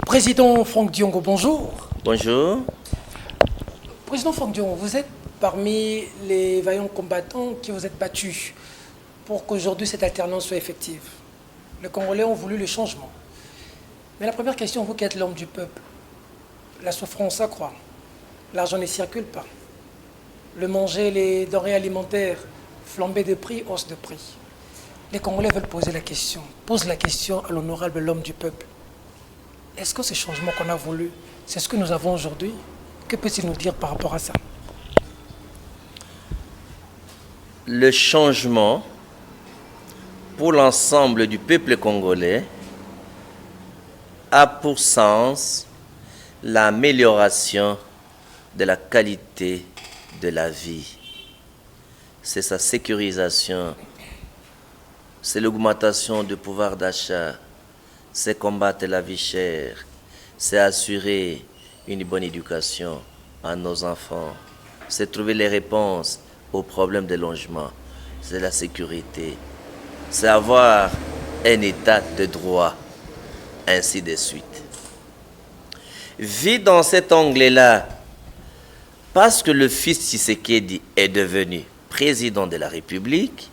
Président Franck Diongo, bonjour. Bonjour. Président Franck Diongo, vous êtes parmi les vaillants combattants qui vous êtes battus pour qu'aujourd'hui cette alternance soit effective. Les Congolais ont voulu le changement. Mais la première question, vous qui êtes l'homme du peuple, la souffrance s'accroît, l'argent ne circule pas. Le manger, les denrées alimentaires, flambée de prix, hausse de prix. Les Congolais veulent poser la question, posent la question à l'honorable l'homme du peuple. Est-ce que ce changement qu'on a voulu, c'est ce que nous avons aujourd'hui? Que peut-il nous dire par rapport à ça? Le changement pour l'ensemble du peuple congolais a pour sens l'amélioration de la qualité de la vie. C'est sa sécurisation, c'est l'augmentation du pouvoir d'achat, c'est combattre la vie chère, c'est assurer une bonne éducation à nos enfants, c'est trouver les réponses aux problèmes de logement, c'est la sécurité, c'est avoir un état de droit, ainsi de suite. Vu dans cet angle-là, parce que le fils Tshisekedi est devenu président de la République,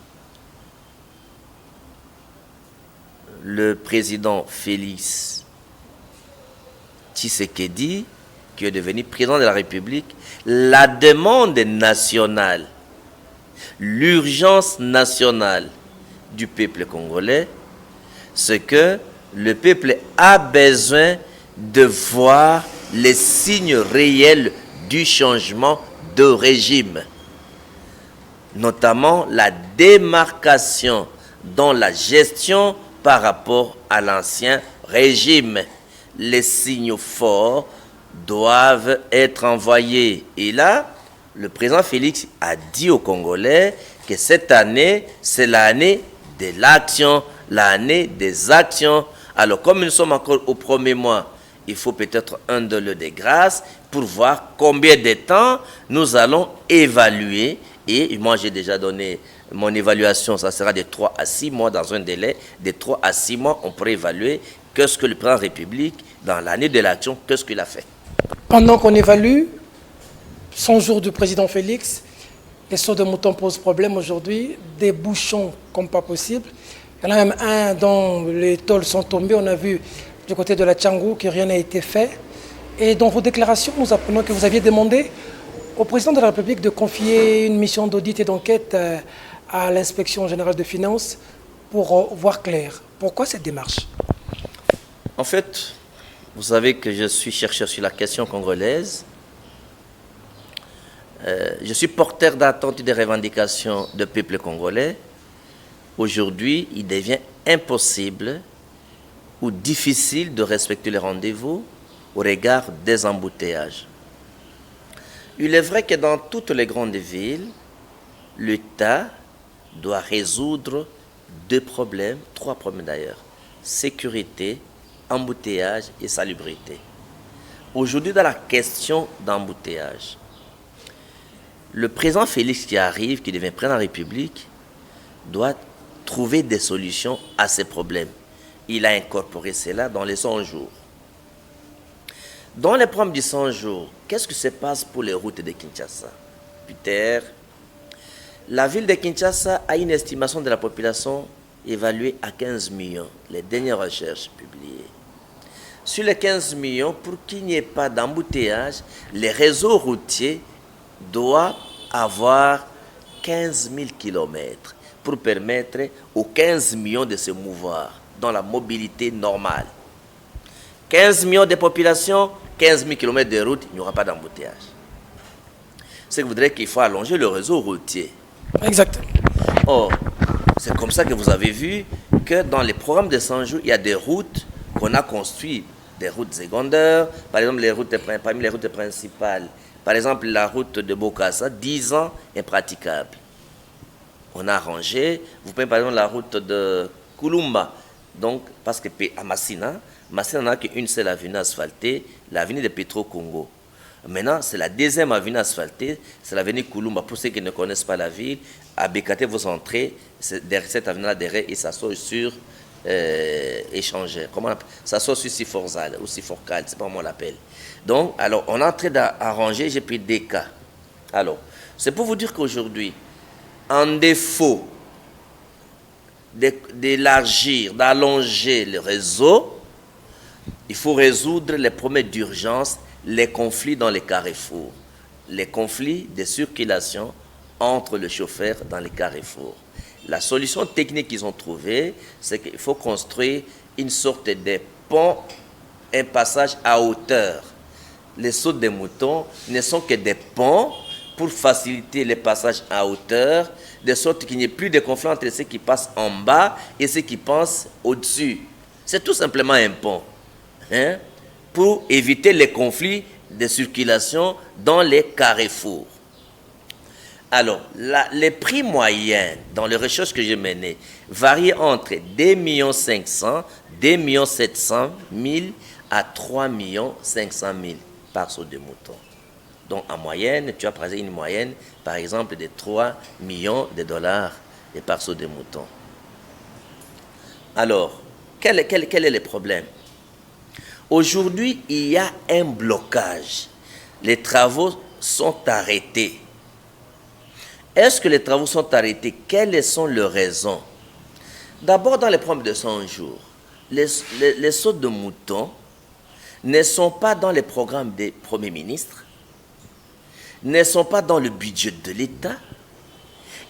le président Félix Tshisekedi, qui est devenu président de la République, la demande nationale, l'urgence nationale du peuple congolais, c'est que le peuple a besoin de voir les signes réels du changement de régime, notamment la démarcation dans la gestion par rapport à l'ancien régime. Les signaux forts doivent être envoyés. Et là, le président Félix a dit aux Congolais que cette année, c'est l'année de l'action, l'année des actions. Alors, comme nous sommes encore au premier mois, il faut peut-être un délai de grâce pour voir combien de temps nous allons évaluer. Et moi, j'ai déjà donné mon évaluation, ça sera de 3 à 6 mois dans un délai. De 3 à 6 mois, on pourrait évaluer qu'est-ce que le président de la République, dans l'année de l'action, qu'est-ce qu'il a fait. Pendant qu'on évalue 100 jours du président Félix, les sauts de moutons posent problème aujourd'hui, des bouchons comme pas possible. Il y en a même un dont les tôles sont tombées, on a vu du côté de la Tchangou que rien n'a été fait. Et dans vos déclarations, nous apprenons que vous aviez demandé au président de la République de confier une mission d'audit et d'enquête à l'inspection générale de finances pour voir clair. Pourquoi cette démarche? En fait, vous savez que je suis chercheur sur la question congolaise. Je suis porteur d'attentes et de revendications du peuple congolais. Aujourd'hui, il devient impossible ou difficile de respecter les rendez-vous au regard des embouteillages. Il est vrai que dans toutes les grandes villes, l'État doit résoudre 2 problèmes, 3 problèmes d'ailleurs, sécurité, embouteillage et salubrité. Aujourd'hui, dans la question d'embouteillage, le président Félix qui arrive, qui devient président de la République, doit trouver des solutions à ces problèmes. Il a incorporé cela dans les 100 jours. Dans les programmes du 100 jours, qu'est-ce qui se passe pour les routes de Kinshasa? Peter, la ville de Kinshasa a une estimation de la population évaluée à 15 millions, les dernières recherches publiées. Sur les 15 millions, pour qu'il n'y ait pas d'embouteillage, les réseaux routiers doivent avoir 15 000 kilomètres pour permettre aux 15 millions de se mouvoir dans la mobilité normale. 15 millions de population, 15 000 km de route, il n'y aura pas d'embouteillage. Ce qui voudrait qu'il faut allonger le réseau routier. Exactement. Or, c'est comme ça que vous avez vu que dans les programmes de 100 jours, il y a des routes qu'on a construites, des routes secondaires, par exemple parmi les routes principales. Par exemple, la route de Bokassa, 10 ans, impraticable. On a arrangé, vous prenez par exemple la route de Kulumba, donc parce que à Massina n'a qu'une seule avenue asphaltée, l'avenue de Petro Congo. Maintenant, c'est la deuxième avenue asphaltée, c'est l'avenue Kulumba. Pour ceux qui ne connaissent pas la ville, à Bekate, vous entrez, derrière cette avenue-là, derrière, et ça sort sur échangère. Comment on appelle ça? Soit sur Siforzal ou Siforcal, c'est pas comment on l'appelle. Donc, alors, on est en train d'arranger, j'ai pris des cas. Alors, c'est pour vous dire qu'aujourd'hui, en défaut d'élargir, d'allonger le réseau, il faut résoudre les problèmes d'urgence, les conflits dans les carrefours, les conflits de circulation entre le chauffeur dans les carrefours. La solution technique qu'ils ont trouvée, c'est qu'il faut construire une sorte de pont, un passage à hauteur. Les sautes des moutons ne sont que des ponts pour faciliter les passages à hauteur, de sorte qu'il n'y ait plus de conflit entre ceux qui passent en bas et ceux qui passent au-dessus. C'est tout simplement un pont, hein, pour éviter les conflits de circulation dans les carrefours. Alors, les prix moyens dans les recherches que j'ai menées varient entre 2 500 000, 2 700 000 à 3 500 000 par saut de mouton. Donc, en moyenne, tu as par exemple une moyenne, par exemple, de 3 millions de dollars par saut de mouton. Alors, quel est le problème? Aujourd'hui, il y a un blocage. Les travaux sont arrêtés. Est-ce que les travaux sont arrêtés? Quelles sont les raisons? D'abord, dans les programmes de 100 jours, les sauts de moutons ne sont pas dans les programmes des premiers ministres, ne sont pas dans le budget de l'État.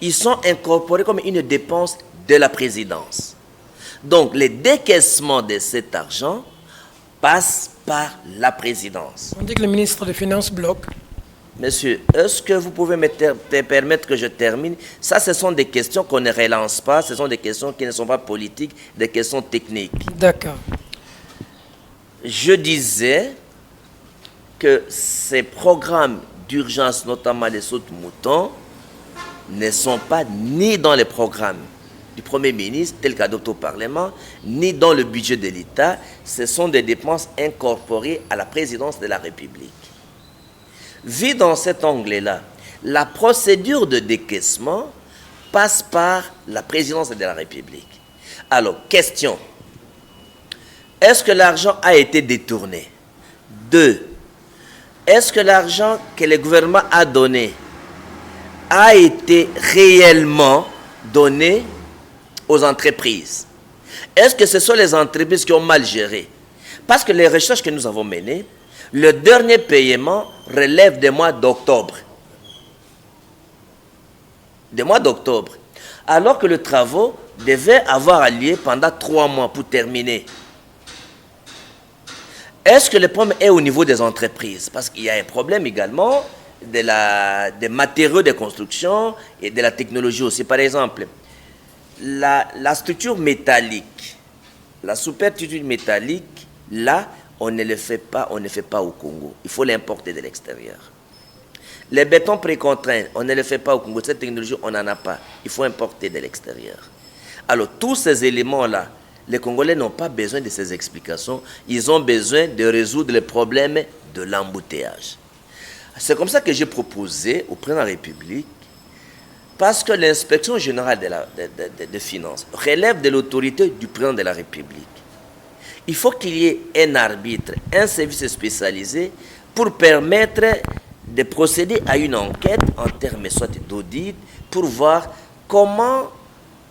Ils sont incorporés comme une dépense de la présidence. Donc, les décaissements de cet argent passent par la présidence. On dit que le ministre des Finances bloque. Monsieur, est-ce que vous pouvez me permettre que je termine? Ça, ce sont des questions qu'on ne relance pas, ce sont des questions qui ne sont pas politiques, des questions techniques. D'accord. Je disais que ces programmes d'urgence, notamment les sauts de moutons, ne sont pas ni dans les programmes du Premier ministre, tel qu'adopté au Parlement, ni dans le budget de l'État. Ce sont des dépenses incorporées à la présidence de la République. Vu dans cet angle-là, la procédure de décaissement passe par la présidence de la République. Alors, question. Est-ce que l'argent a été détourné? 2. Est-ce que l'argent que le gouvernement a donné a été réellement donné aux entreprises? Est-ce que ce sont les entreprises qui ont mal géré? Parce que les recherches que nous avons menées, le dernier paiement relève des mois d'octobre. Des mois d'octobre. Alors que le travaux devait avoir lieu pendant 3 mois pour terminer. Est-ce que le problème est au niveau des entreprises? Parce qu'il y a un problème également des matériaux de construction et de la technologie aussi. Par exemple, la structure métallique, la superstructure métallique, là, on ne le fait pas, on ne fait pas au Congo. Il faut l'importer de l'extérieur. Les bétons précontraints, on ne le fait pas au Congo. Cette technologie, on n'en a pas. Il faut importer de l'extérieur. Alors, tous ces éléments-là, les Congolais n'ont pas besoin de ces explications. Ils ont besoin de résoudre les problèmes de l'embouteillage. C'est comme ça que j'ai proposé au président de la République, parce que l'inspection générale des finances relève de l'autorité du président de la République. Il faut qu'il y ait un arbitre, un service spécialisé pour permettre de procéder à une enquête en termes soit d'audit pour voir comment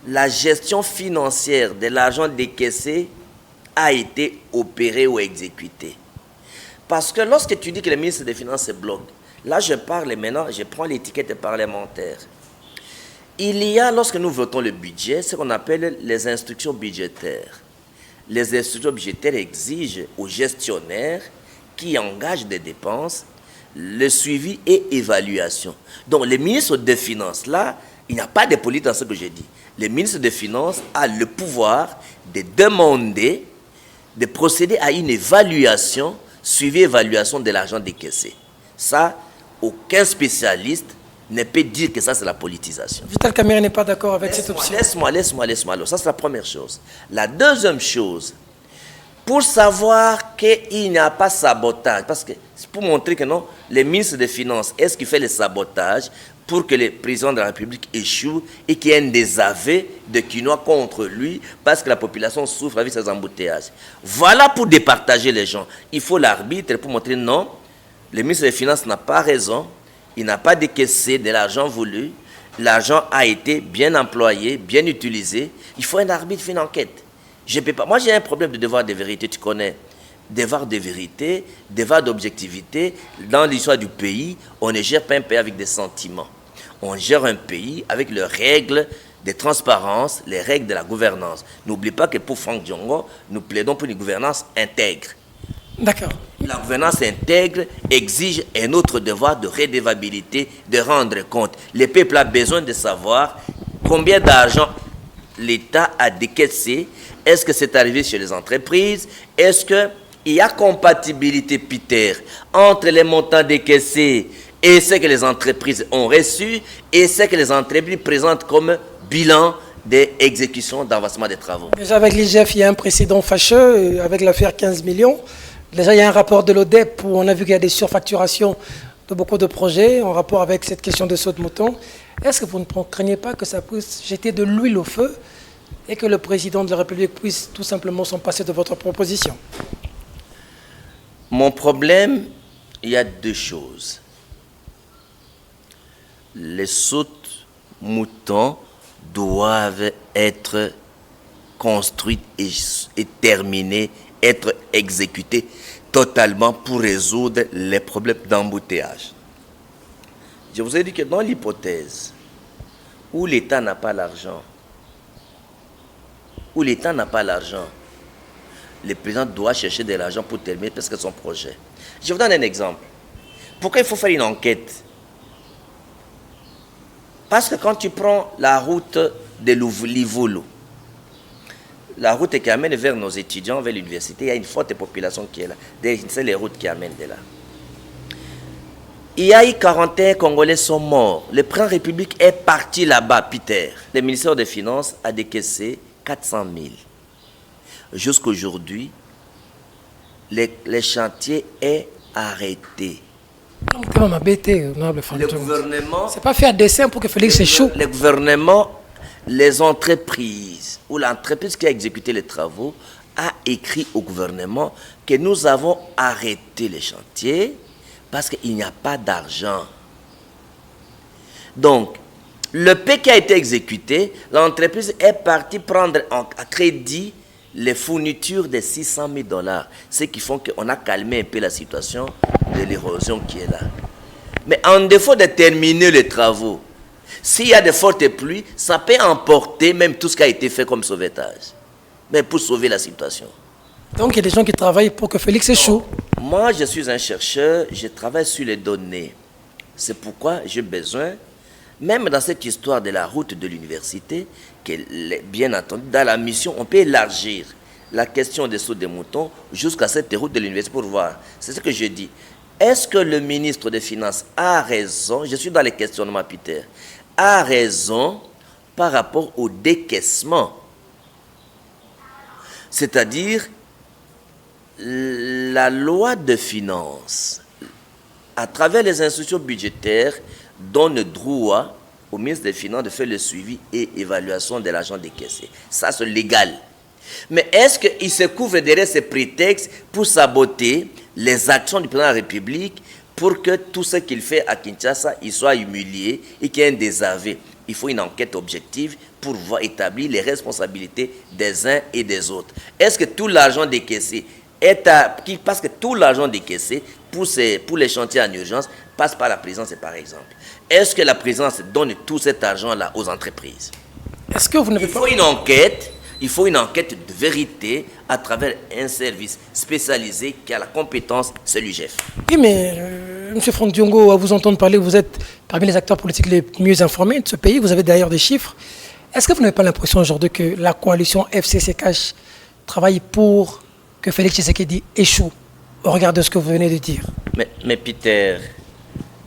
la gestion financière de l'argent décaissé a été opérée ou exécutée. Parce que lorsque tu dis que le ministre des Finances se bloque, là je parle maintenant, je prends l'étiquette parlementaire. Il y a, lorsque nous votons le budget, ce qu'on appelle les instructions budgétaires. Les instructions budgétaires exigent aux gestionnaires qui engagent des dépenses le suivi et évaluation. Donc, le ministre des Finances, là, il n'y a pas de politique dans ce que j'ai dit. Le ministre des Finances a le pouvoir de demander, de procéder à une évaluation, suivi évaluation de l'argent décaissé. Ça, aucun spécialiste ne peut dire que ça, c'est la politisation. Vital Kamerhe n'est pas d'accord avec cette option. Laisse-moi. Alors, ça, c'est la première chose. La deuxième chose, pour savoir qu'il n'y a pas sabotage. Parce que c'est pour montrer que non, les ministres des Finances, est-ce qu'il fait le sabotage pour que le président de la République échoue et qu'il y ait un désaveu de quinoa contre lui parce que la population souffre avec ces embouteillages. Voilà pour départager les gens. Il faut l'arbitre pour montrer non, le ministre des Finances n'a pas raison, il n'a pas décaissé de l'argent voulu, l'argent a été bien employé, bien utilisé. Il faut un arbitre, faire une enquête. Je peux pas. Moi, j'ai un problème de devoir de vérité, tu connais. Devoir de vérité, devoir d'objectivité. Dans l'histoire du pays, on ne gère pas un pays avec des sentiments. On gère un pays avec les règles de transparence, les règles de la gouvernance. N'oublie pas que pour Franck Diongo, nous plaidons pour une gouvernance intègre. D'accord. La gouvernance intègre exige un autre devoir de redevabilité, de rendre compte. Le peuple a besoin de savoir combien d'argent l'État a décaissé. Est-ce que c'est arrivé chez les entreprises? Est-ce qu'il y a compatibilité, Peter, entre les montants décaissés et ce que les entreprises ont reçu et ce que les entreprises présentent comme bilan d'exécution d'avancement des travaux? Déjà avec l'IGF, il y a un précédent fâcheux avec l'affaire 15 millions. Déjà, il y a un rapport de l'ODEP où on a vu qu'il y a des surfacturations de beaucoup de projets en rapport avec cette question de saut de mouton. Est-ce que vous ne craignez pas que ça puisse jeter de l'huile au feu et que le président de la République puisse tout simplement s'en passer de votre proposition? Mon problème, il y a deux choses. Les sautes moutons doivent être construites et terminées, être exécutées totalement pour résoudre les problèmes d'embouteillage. Je vous ai dit que dans l'hypothèse où l'État n'a pas l'argent, le président doit chercher de l'argent pour terminer presque son projet. Je vous donne un exemple. Pourquoi il faut faire une enquête? Parce que quand tu prends la route de Livolo, la route qui amène vers nos étudiants, vers l'université, il y a une forte population qui est là. C'est les routes qui amènent de là. Il y a eu 41 Congolais sont morts. Le président de la République est parti là-bas, Peter. Le ministère des Finances a décaissé 400 000. Jusqu'aujourd'hui, les chantiers est arrêté. Le gouvernement... C'est pas faire dessin pour que Félix échoue. Le gouvernement, les entreprises, ou l'entreprise qui a exécuté les travaux, a écrit au gouvernement que nous avons arrêté les chantiers parce qu'il n'y a pas d'argent. Donc, le paie qui a été exécuté, l'entreprise est partie prendre à crédit les fournitures de 600 000 $. Ce qui font qu'on a calmé un peu la situation de l'érosion qui est là. Mais en défaut de terminer les travaux, s'il y a de fortes pluies, ça peut emporter même tout ce qui a été fait comme sauvetage. Mais pour sauver la situation. Donc il y a des gens qui travaillent pour que Félix échoue. Moi, je suis un chercheur, je travaille sur les données. C'est pourquoi j'ai besoin, même dans cette histoire de la route de l'université, que, bien entendu, dans la mission, on peut élargir la question des sauts des moutons jusqu'à cette route de l'université pour voir. C'est ce que je dis. Est-ce que le ministre des Finances a raison? Je suis dans les questionnements, Peter. A raison par rapport au décaissement. C'est-à-dire, la loi de finances, à travers les institutions budgétaires, donne droit au ministre des Finances de faire le suivi et évaluation de l'argent décaissé. Ça, c'est légal. Mais est-ce qu'il se couvre derrière ces prétextes pour saboter les actions du président de la République pour que tout ce qu'il fait à Kinshasa, il soit humilié et qu'il y ait un désaveu? Il faut une enquête objective pour voir établir les responsabilités des uns et des autres. Est-ce que tout l'argent décaissé parce que tout l'argent décaissé pour les chantiers en urgence passe par la présidence, par exemple. Est-ce que la présidence donne tout cet argent-là aux entreprises? Est-ce que vous n'avez pas... Il faut une enquête de vérité à travers un service spécialisé qui a la compétence, c'est l'UGF. Oui, mais M. Franck Diongo, à vous entendre parler, vous êtes parmi les acteurs politiques les mieux informés de ce pays. Vous avez d'ailleurs des chiffres. Est-ce que vous n'avez pas l'impression aujourd'hui que la coalition FCCCash travaille pour que Félix Tshisekedi échoue au regard de ce que vous venez de dire? Mais Peter,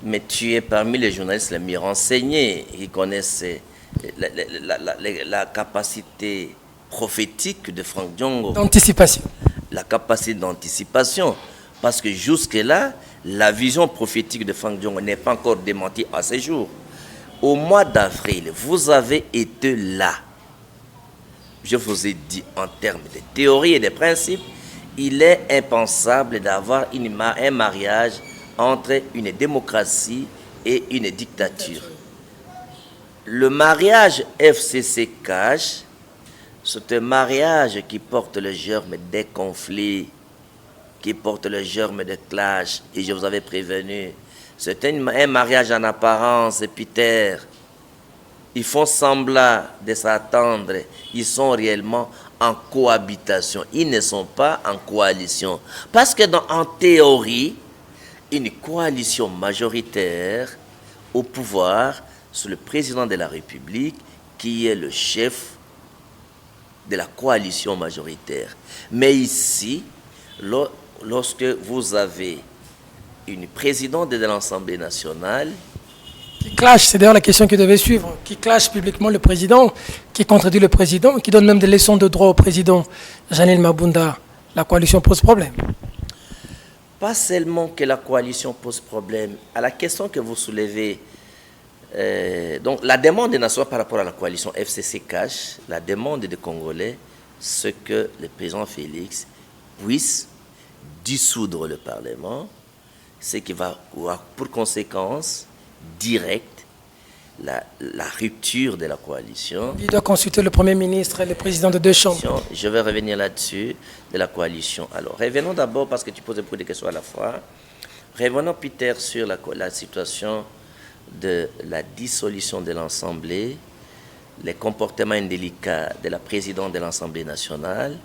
mais tu es parmi les journalistes les mieux renseignés. Ils connaissent la capacité prophétique de Franck Diongo. D'anticipation. la capacité d'anticipation. Parce que jusque-là, la vision prophétique de Fang Diong n'est pas encore démentie à ce jour. Au mois d'avril, vous avez été là. Je vous ai dit en termes de théorie et de principes, il est impensable d'avoir un mariage entre une démocratie et une dictature. Le mariage FCC-Cash, c'est un mariage qui porte le germe des conflits, qui porte le germe de clash, et je vous avais prévenu. C'est un mariage en apparence, Peter. Ils font semblant de s'attendre, ils sont réellement en cohabitation. Ils ne sont pas en coalition. Parce que en théorie, une coalition majoritaire au pouvoir, c'est le président de la République qui est le chef de la coalition majoritaire. Mais ici, lorsque vous avez une présidente de l'Assemblée nationale, qui clash, c'est d'ailleurs la question qui devait suivre, qui clash publiquement le président, qui contredit le président, qui donne même des leçons de droit au président Janine Mabunda, la coalition pose problème. Pas seulement que la coalition pose problème, à la question que vous soulevez, donc la demande des nations par rapport à la coalition FCC-Cash, la demande des Congolais, c'est que le président Félix puisse dissoudre le Parlement, ce qui va avoir pour conséquence directe la rupture de la coalition. Il doit consulter le Premier ministre et le président de deux chambres. Je vais revenir là-dessus, de la coalition. Alors, revenons d'abord, parce que tu poses beaucoup de questions à la fois. Revenons, Peter, sur la situation de la dissolution de l'Assemblée, les comportements indélicats de la présidente de l'Assemblée nationale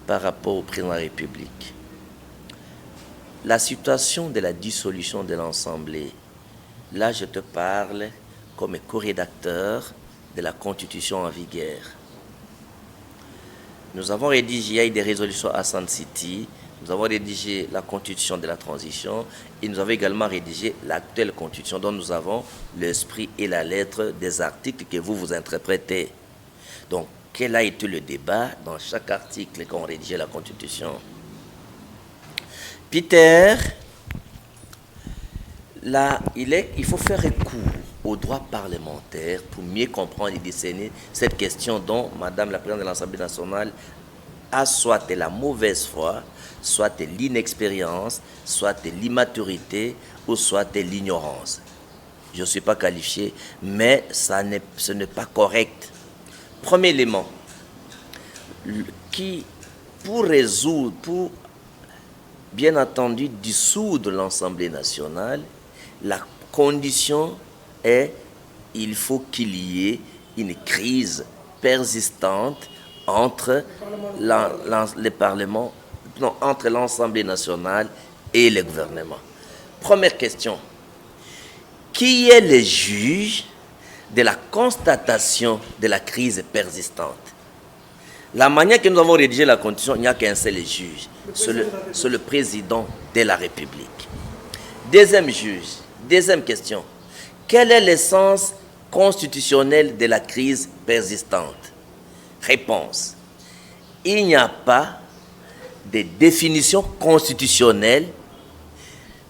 par rapport au président de la République. La situation de la dissolution de l'Assemblée, là je te parle comme co-rédacteur de la Constitution en vigueur. Nous avons rédigé des résolutions à Sun City, nous avons rédigé la Constitution de la transition et nous avons également rédigé l'actuelle Constitution dont nous avons l'esprit et la lettre des articles que vous interprétez. Donc, quel a été le débat dans chaque article quand on rédigeait la Constitution? Peter, là, il faut faire recours au droit parlementaire pour mieux comprendre et discerner cette question dont Madame la Présidente de l'Assemblée nationale a soit la mauvaise foi, soit l'inexpérience, soit l'immaturité ou soit l'ignorance. Je ne suis pas qualifié, mais ce n'est pas correct. Premier élément, pour bien entendu dissoudre l'Assemblée nationale, la condition est il faut qu'il y ait une crise persistante entre entre l'Assemblée nationale et le gouvernement. Première question. Qui est le juge de la constatation de la crise persistante? La manière que nous avons rédigé la Constitution, il n'y a qu'un seul juge. C'est le président de la République. Deuxième question. Quel est l'essence constitutionnelle de la crise persistante? Réponse. Il n'y a pas de définition constitutionnelle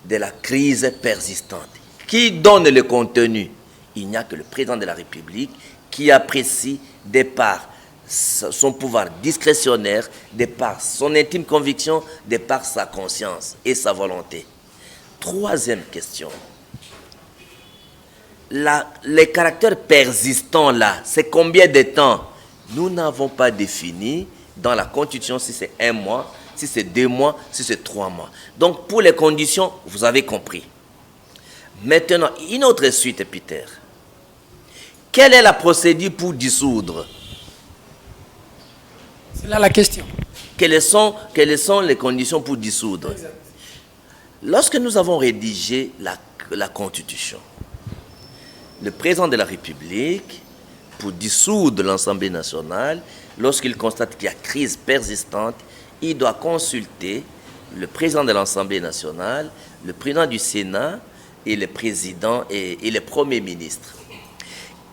de la crise persistante. Qui donne le contenu? Il n'y a que le président de la République qui apprécie de par son pouvoir discrétionnaire, de par son intime conviction, de par sa conscience et sa volonté. Troisième question. Le caractère persistant là, c'est combien de temps? Nous n'avons pas défini dans la Constitution si c'est 1 mois, si c'est 2 mois, si c'est 3 mois. Donc pour les conditions, vous avez compris. Maintenant, une autre suite, Peter. Quelle est la procédure pour dissoudre? C'est là la question. Quelles sont les conditions pour dissoudre? Exact. Lorsque nous avons rédigé la Constitution, le président de la République, pour dissoudre l'Assemblée nationale, lorsqu'il constate qu'il y a crise persistante, il doit consulter le président de l'Assemblée nationale, le président du Sénat et le président et le Premier ministre.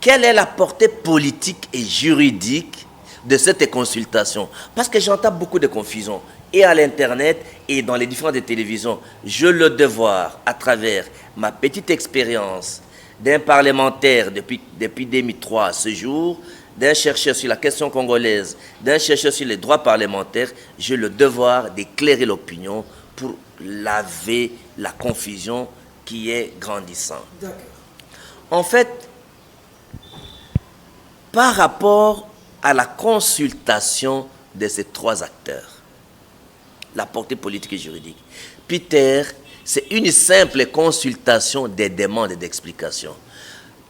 Quelle est la portée politique et juridique de cette consultation? Parce que j'entends beaucoup de confusion. et à l'Internet et dans les différentes télévisions. J'ai le devoir, à travers ma petite expérience d'un parlementaire depuis 2003 à ce jour, d'un chercheur sur la question congolaise, d'un chercheur sur les droits parlementaires, j'ai le devoir d'éclairer l'opinion pour laver la confusion qui est grandissante. En fait, par rapport à la consultation de ces trois acteurs, la portée politique et juridique, Peter, c'est une simple consultation des demandes et d'explications.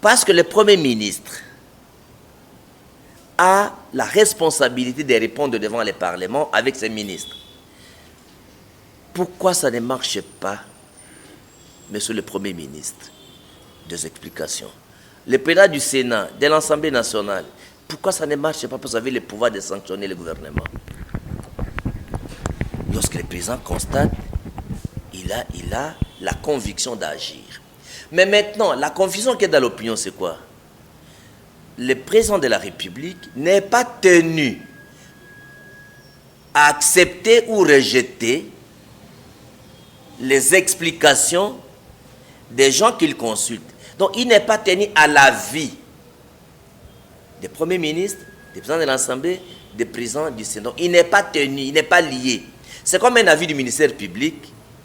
Parce que le Premier ministre a la responsabilité de répondre devant les parlements avec ses ministres. Pourquoi ça ne marche pas, Monsieur le Premier ministre? Des explications. Le président du Sénat, de l'Assemblée nationale, pourquoi ça ne marche pas? Parce que vous avez le pouvoir de sanctionner le gouvernement. Lorsque le président constate, il a la conviction d'agir. Mais maintenant, la confusion qui est dans l'opinion, c'est quoi? Le président de la République n'est pas tenu à accepter ou rejeter les explications des gens qu'il consulte. Donc, il n'est pas tenu à l'avis des premiers ministres, des présidents de l'Assemblée, des présidents du Sénat. Donc, il n'est pas tenu, il n'est pas lié. C'est comme un avis du ministère public,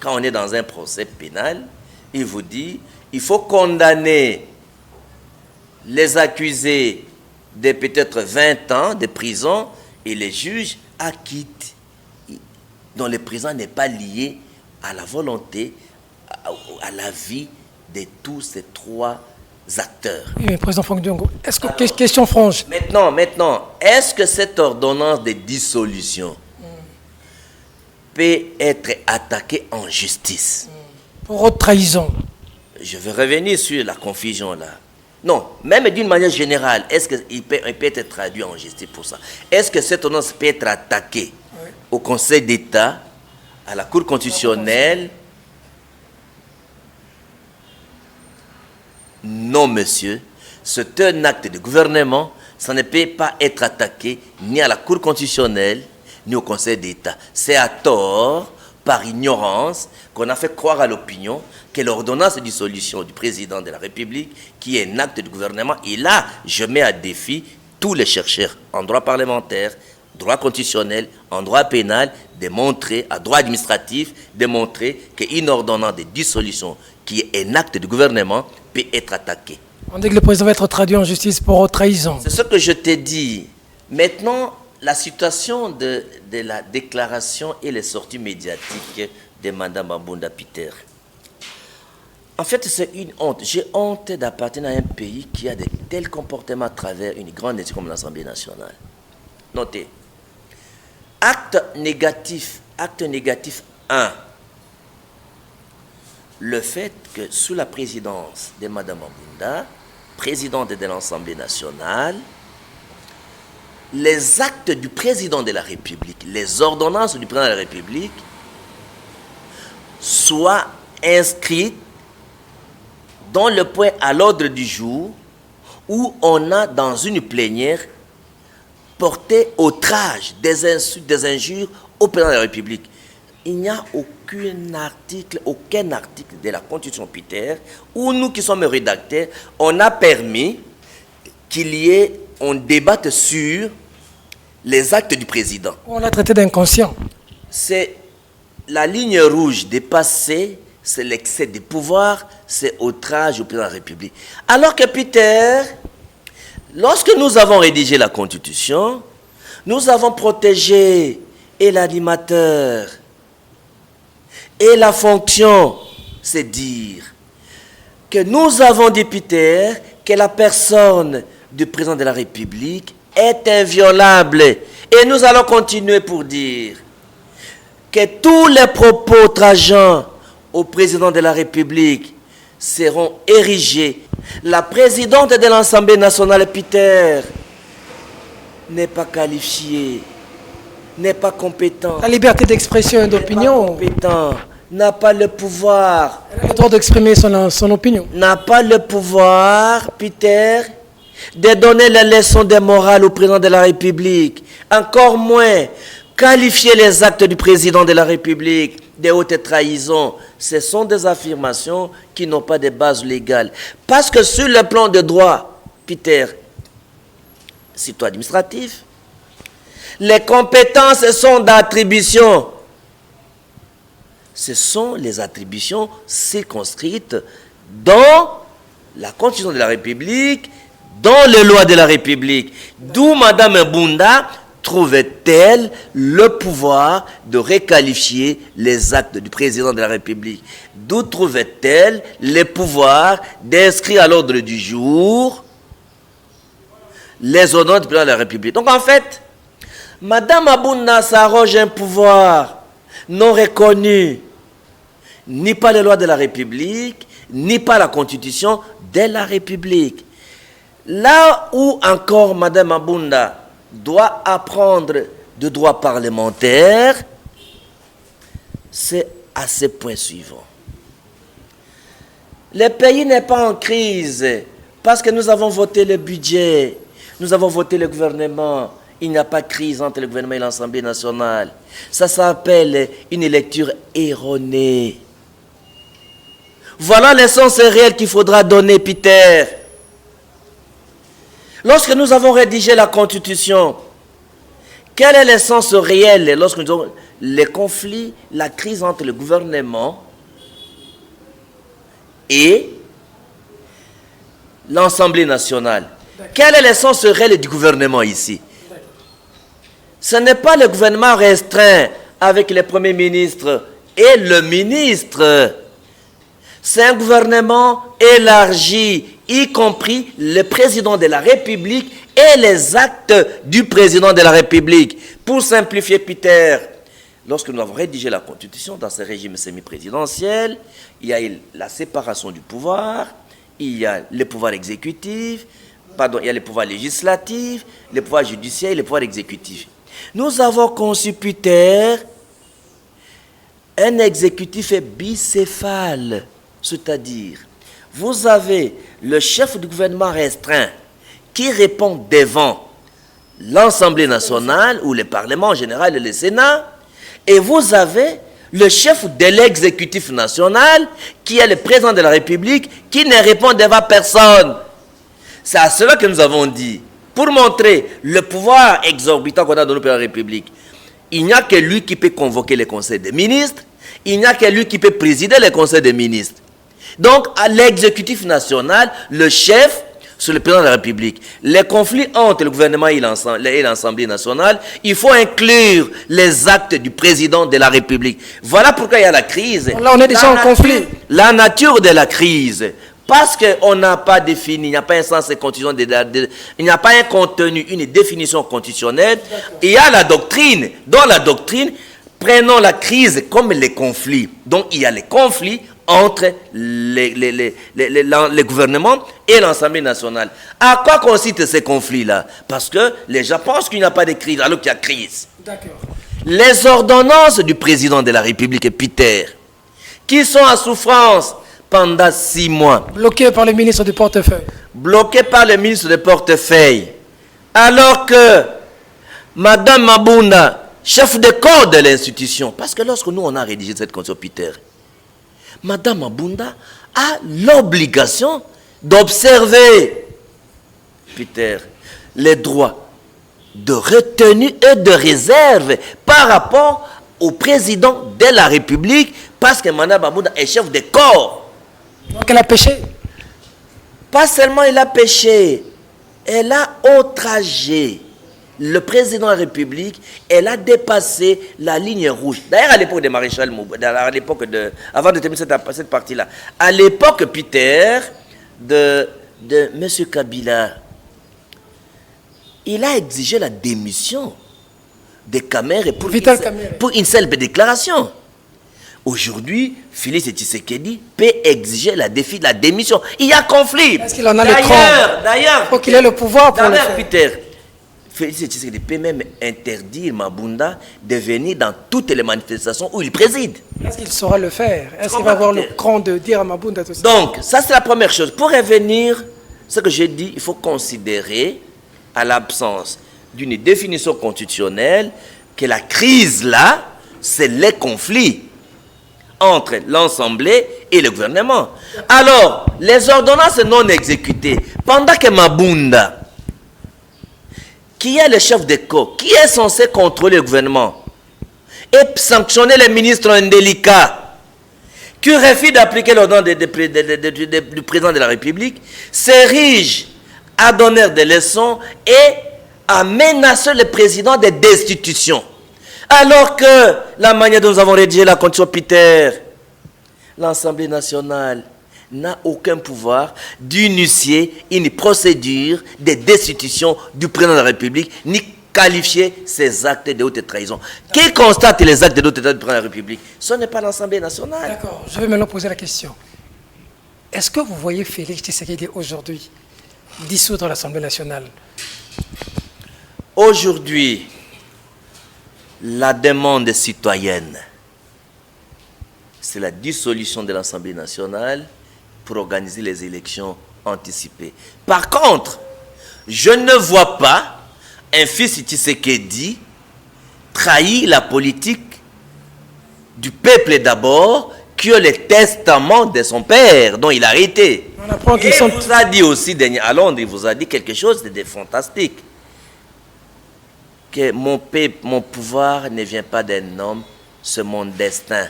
quand on est dans un procès pénal, il vous dit, il faut condamner les accusés de peut-être 20 ans de prison et les juges acquittent. dont le président n'est pas lié à la volonté, à la vie de tous ces trois acteurs. Oui, mais président Franck Diongo, est-ce que, alors, question franche. Maintenant, est-ce que cette ordonnance de dissolution peut être attaquée en justice? Pour haute trahison. Je vais revenir sur la confusion là. Non, même d'une manière générale, est-ce qu'il peut être traduit en justice pour ça? Est-ce que cette ordonnance peut être attaquée au Conseil d'État, à la Cour constitutionnelle? Non, monsieur. C'est un acte de gouvernement. Ça ne peut pas être attaqué ni à la Cour constitutionnelle, ni au Conseil d'État. C'est à tort, par ignorance, qu'on a fait croire à l'opinion que l'ordonnance de dissolution du président de la République, qui est un acte de gouvernement, et là, je mets à défi tous les chercheurs en droit parlementaire, droit constitutionnel, en droit pénal, de montrer, à droit administratif, de montrer qu'une ordonnance de dissolution, qui est un acte de gouvernement, peut être attaquée. On dit que le président va être traduit en justice pour haute trahison. C'est ce que je t'ai dit. Maintenant, la situation de la déclaration et les sorties médiatiques de Mme Mabunda Peter. En fait, c'est une honte. J'ai honte d'appartenir à un pays qui a de tels comportements à travers une grande institution comme l'Assemblée nationale. Notez. Acte négatif 1. Le fait que sous la présidence de Mme Mabunda, présidente de l'Assemblée nationale, les actes du président de la République, les ordonnances du président de la République soient inscrites dans le point à l'ordre du jour où on a dans une plénière porté outrage, des insultes, des injures au président de la République. Il n'y a aucun article de la Constitution Peter où nous qui sommes rédacteurs, on a permis qu'il y ait un débat sur les actes du président. On l'a traité d'inconscient. C'est la ligne rouge dépassée, c'est l'excès de pouvoir, c'est outrage au président de la République. Alors que Peter, lorsque nous avons rédigé la Constitution, nous avons protégé et l'animateur et la fonction, c'est dire que nous avons dit, Peter, que la personne du président de la République est inviolable. Et nous allons continuer pour dire que tous les propos outrageants au président de la République seront érigés. La présidente de l'Assemblée nationale, Peter, n'est pas qualifiée, n'est pas compétente. La liberté d'expression et d'opinion. N'a pas le pouvoir. Elle a le droit d'exprimer son opinion. N'a pas le pouvoir, Peter, de donner les leçons de morale au président de la République. Encore moins Qualifier les actes du président de la République de haute trahison, ce sont des affirmations qui n'ont pas de base légale. Parce que sur le plan de droit, Peter, citoyen administratif, les compétences sont d'attribution. Ce sont les attributions circonscrites dans la Constitution de la République, dans les lois de la République. D'où Mme Bunda trouvait-elle le pouvoir de requalifier les actes du président de la République? D'où trouvait-elle le pouvoir d'inscrire à l'ordre du jour les ordonnances du président de la République? Donc en fait, Mme Bunda s'arroge un pouvoir non reconnu ni par les lois de la République, ni par la Constitution de la République. Là où encore Mme Bunda doit apprendre de droit parlementaire, c'est à ce point suivant. Le pays n'est pas en crise parce que nous avons voté le budget, nous avons voté le gouvernement. Il n'y a pas de crise entre le gouvernement et l'Assemblée nationale. Ça s'appelle une lecture erronée. Voilà l'essence réelle qu'il faudra donner, Peter. Lorsque nous avons rédigé la Constitution, quelle est l'essence réelle lorsque nous avons les conflits, la crise entre le gouvernement et l'Assemblée nationale? Quelle est l'essence réelle du gouvernement ici? Ce n'est pas le gouvernement restreint avec le Premier ministre et le ministre. C'est un gouvernement élargi, y compris le président de la République et les actes du président de la République. Pour simplifier, Peter, lorsque nous avons rédigé la Constitution dans ce régime semi-présidentiel, il y a la séparation du pouvoir, il y a le pouvoir exécutif, il y a le pouvoir législatif, le pouvoir judiciaire et le pouvoir exécutif. Nous avons conçu, Peter, un exécutif bicéphale, c'est-à-dire, vous avez le chef du gouvernement restreint qui répond devant l'Assemblée nationale ou le Parlement en général et le Sénat, et vous avez le chef de l'exécutif national qui est le président de la République qui ne répond devant personne. C'est à cela que nous avons dit, pour montrer le pouvoir exorbitant qu'on a donné par la République, il n'y a que lui qui peut convoquer le Conseil des ministres, il n'y a que lui qui peut présider le Conseil des ministres. Donc, à l'exécutif national, le chef, c'est le président de la République. Les conflits entre le gouvernement et l'Assemblée nationale, il faut inclure les actes du président de la République. Voilà pourquoi il y a la crise. Là, on est déjà en conflit. La nature de la crise. Parce qu'on n'a pas défini, il n'y a pas un sens constitutionnel, il n'y a pas un contenu, une définition constitutionnelle. Il y a la doctrine. Dans la doctrine, prenons la crise comme les conflits. Donc, il y a les conflits entre les gouvernements et l'Assemblée nationale. À quoi consistent ces conflits-là? Parce que les gens pensent qu'il n'y a pas de crise, alors qu'il y a crise. D'accord. Les ordonnances du président de la République, Peter, qui sont en souffrance pendant 6 mois. Bloqué par le ministre du portefeuille. Bloqué par le ministre du portefeuille. Alors que Mme Mabunda, chef de corps de l'institution, parce que lorsque nous on a rédigé cette constitution, Peter, Mme Mabunda a l'obligation d'observer, Peter, les droits de retenue et de réserve par rapport au président de la République, parce que Mme Mabunda est chef de corps. Donc elle a péché. Pas seulement elle a péché, elle a outragé le président de la République. Elle a dépassé la ligne rouge. D'ailleurs, à l'époque de Maréchal Mobutu, avant de terminer cette partie-là, à l'époque, Peter, de M. Kabila, il a exigé la démission de Kamere pour une seule déclaration. Aujourd'hui, Félix Tshisekedi peut exiger la démission. Il y a conflit. Est-ce qu'il en a le cran? D'ailleurs, il faut qu'il ait le pouvoir pour le faire. Peter, Félix Tshisekedi peut même interdire Mabunda de venir dans toutes les manifestations où il préside. Est-ce qu'il saura le faire? Est-ce qu'il va avoir le cran de dire à Mabunda tout ça? Donc, ça c'est la première chose. Pour revenir, ce que j'ai dit, il faut considérer, à l'absence d'une définition constitutionnelle, que la crise là, c'est les conflits entre l'Assemblée et le gouvernement. Alors, les ordonnances non exécutées, pendant que Mabunda, qui est le chef d'Éco, qui est censé contrôler le gouvernement, et sanctionner les ministres indélicats, qui refusent d'appliquer l'ordonnance du président de la République, s'érige à donner des leçons et à menacer le président des destitutions. Alors que la manière dont nous avons rédigé la Constitution, Peter, l'Assemblée nationale n'a aucun pouvoir d'initier une procédure de destitution du président de la République, ni qualifier ces actes de haute trahison. Qui constate les actes de haute trahison du président de la République? Ce n'est pas l'Assemblée nationale. D'accord, je vais maintenant poser la question. Est-ce que vous voyez Félix Tshisekedi aujourd'hui dissoudre l'Assemblée nationale? Aujourd'hui, la demande citoyenne, c'est la dissolution de l'Assemblée nationale pour organiser les élections anticipées. Par contre, je ne vois pas un fils Tshisekedi trahir la politique du peuple d'abord, qui est le testament de son père, dont il a hérité. On apprend qu'ils Et sont... vous a dit aussi, à Londres, il vous a dit quelque chose de fantastique. Que mon pouvoir ne vient pas d'un homme, c'est mon destin.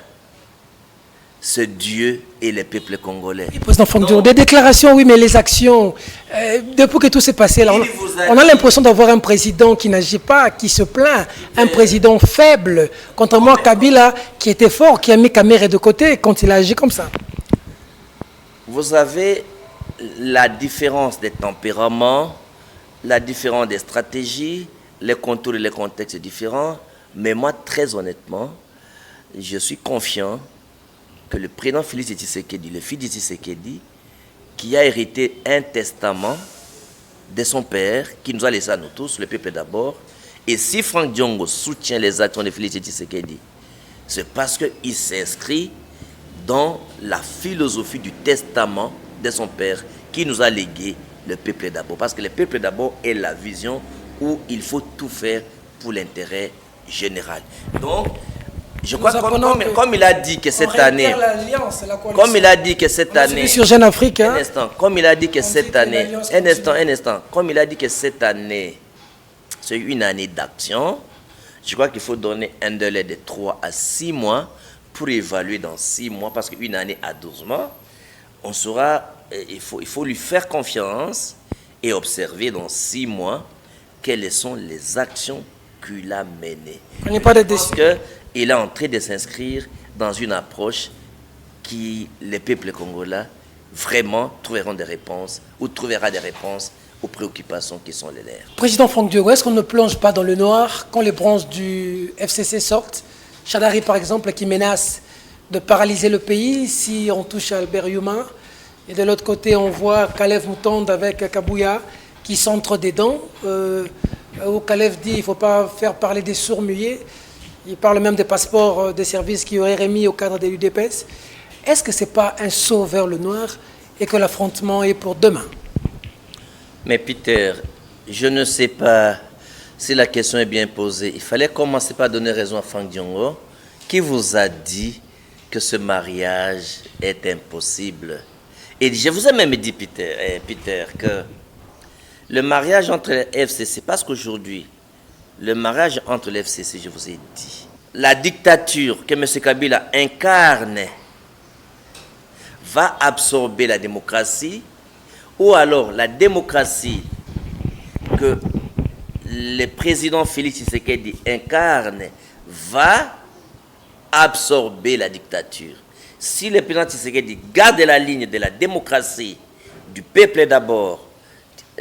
Ce Dieu et le peuple congolais. Président Fangio, des déclarations, oui, mais les actions, depuis que tout s'est passé, là, on a l'impression d'avoir un président qui n'agit pas, qui se plaint, un président faible, contrairement à Kabila, qui était fort, qui a mis Kamere de côté quand il a agi comme ça. Vous avez la différence des tempéraments, la différence des stratégies, les contours et les contextes différents, mais moi, très honnêtement, je suis confiant que le président Félix Tshisekedi, le fils de Tshisekedi, qui a hérité un testament de son père, qui nous a laissé à nous tous, le peuple d'abord, et si Franck Diongo soutient les actions de Félix Tshisekedi, c'est parce qu'il s'inscrit dans la philosophie du testament de son père, qui nous a légué le peuple d'abord. Parce que le peuple d'abord est la vision où il faut tout faire pour l'intérêt général. Donc, je crois que comme il a dit que cette année, comme il a dit que cette année, sur Jeune Afrique, hein, un instant, comme il a dit que cette année, un instant, comme il a dit que cette année, c'est une année d'action, je crois qu'il faut donner un délai de 3 à 6 mois pour évaluer dans 6 mois, parce qu'une année à 12 mois, on saura, il faut lui faire confiance et observer dans 6 mois quelles sont les actions qu'il a menées. Il n'y a pas de décision. Il est en train de s'inscrire dans une approche qui, les peuples congolais, vraiment trouveront des réponses, ou trouvera des réponses aux préoccupations qui sont les leurs. Président Franck Diongo, est-ce qu'on ne plonge pas dans le noir quand les branches du FCC sortent? Chadari, par exemple, qui menace de paralyser le pays si on touche à Albert Yuma. Et de l'autre côté, on voit Kalev Moutonde avec Kabouya qui s'entre des dents. Où Kalev dit qu'il ne faut pas faire parler des sourds muets. Il parle même des passeports des services qui auraient remis au cadre des UDPS. Est-ce que ce n'est pas un saut vers le noir et que l'affrontement est pour demain? Mais Peter, je ne sais pas si la question est bien posée. Il fallait commencer par donner raison à Franck Diongo, qui vous a dit que ce mariage est impossible. Et je vous ai même dit, Peter, que le mariage entre les FCC, parce qu'aujourd'hui, le mariage entre les FCC, je vous ai dit, la dictature que M. Kabila incarne va absorber la démocratie, ou alors la démocratie que le président Félix Tshisekedi incarne va absorber la dictature. Si le président Tshisekedi garde la ligne de la démocratie, du peuple d'abord,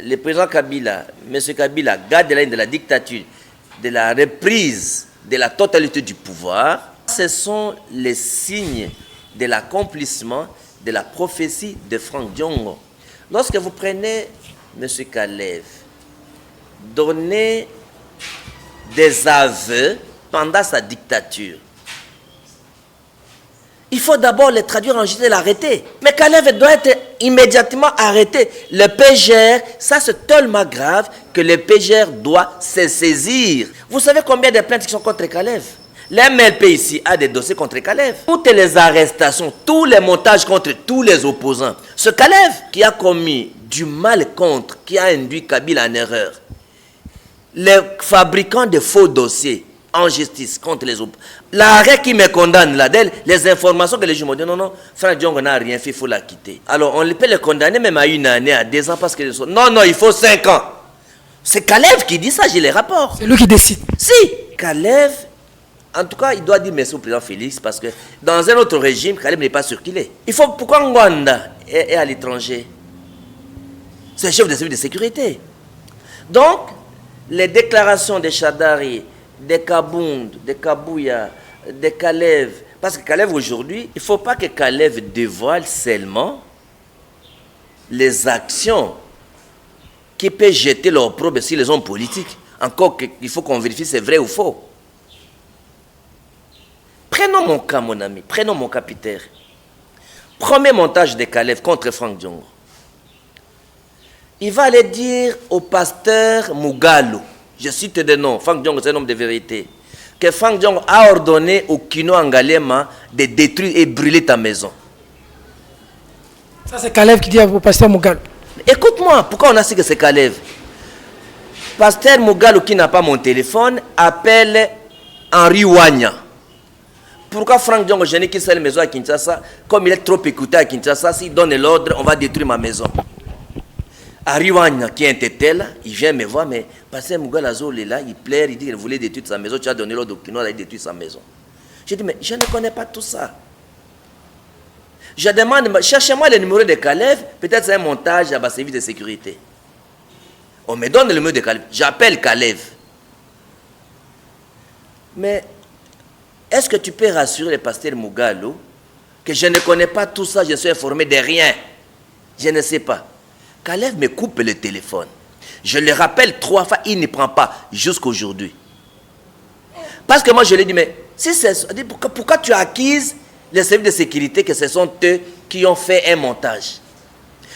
le président Kabila, M. Kabila garde la ligne de la dictature, de la reprise de la totalité du pouvoir, ce sont les signes de l'accomplissement de la prophétie de Franck Diongo. Lorsque vous prenez M. Kalev, donnez des aveux pendant sa dictature, Il faut d'abord les traduire en justice et l'arrêter. Mais Kalev doit être immédiatement arrêté. Le PGR, ça c'est tellement grave que le PGR doit se saisir. Vous savez combien de plaintes qui sont contre Kalev? L'MLP ici a des dossiers contre Kalev. Toutes les arrestations, tous les montages contre tous les opposants. Ce Kalev qui a commis du mal contre, qui a induit Kabila en erreur. Les fabricants de faux dossiers en justice contre les opposants. L'arrêt qui me condamne là, les informations que les juges m'ont dit, non, non, Franck Diongo n'a rien fait, il faut la quitter. Alors on peut le condamner même à 1 année, à 2 ans, parce que non, non, il faut 5 ans. C'est Kalev qui dit ça, j'ai les rapports. C'est lui qui décide. Si, Kalev, en tout cas, il doit dire merci au président Félix, parce que dans un autre régime, Kalev n'est pas circulé. Il faut, pourquoi Ngwanda est à l'étranger? C'est le chef de service de sécurité. Donc, les déclarations de Chadari, de Kabound, de Kabouya, de Kalev, parce que Kalev aujourd'hui, il ne faut pas que Kalev dévoile seulement les actions qui peuvent jeter leur probe sur les hommes politiques. Encore qu'il faut qu'on vérifie si c'est vrai ou faux. Prenons mon cas, mon ami, prenons mon cas, Peter. Premier montage de Kalev contre Franck Diongo. Il va aller dire au pasteur Mugalo, je cite des noms, Franck Diongo c'est un homme de vérité, que Franck Diongo a ordonné au Kino Angalema de détruire et brûler ta maison. Ça c'est Kalev qui dit au pasteur Mugalo. Écoute-moi, pourquoi on a su que c'est Kalev? Pasteur Mugalo qui n'a pas mon téléphone appelle Henri Wanya. Pourquoi Franck Diongo, je n'ai qu'une seule maison à Kinshasa, comme il est trop écouté à Kinshasa, s'il donne l'ordre, on va détruire ma maison. Ariwanya qui est un tétel, il vient me voir, mais Pasteur Mugalo est là, il pleure, il dit qu'il voulait détruire sa maison, tu as donné l'ordre au Kino, il a détruit sa maison. Je dis, mais je ne connais pas tout ça. Je demande, cherchez-moi le numéro de Kalev, peut-être c'est un montage à ma service de sécurité. On me donne le numéro de Kalev, j'appelle Kalev. Mais est-ce que tu peux rassurer le pasteur Mugalo que je ne connais pas tout ça, je suis informé de rien? Je ne sais pas. Kalev me coupe le téléphone. Je le rappelle 3 fois, il ne prend pas jusqu'aujourd'hui. Parce que moi je lui ai dit, mais si pourquoi tu acquises les services de sécurité que ce sont eux qui ont fait un montage?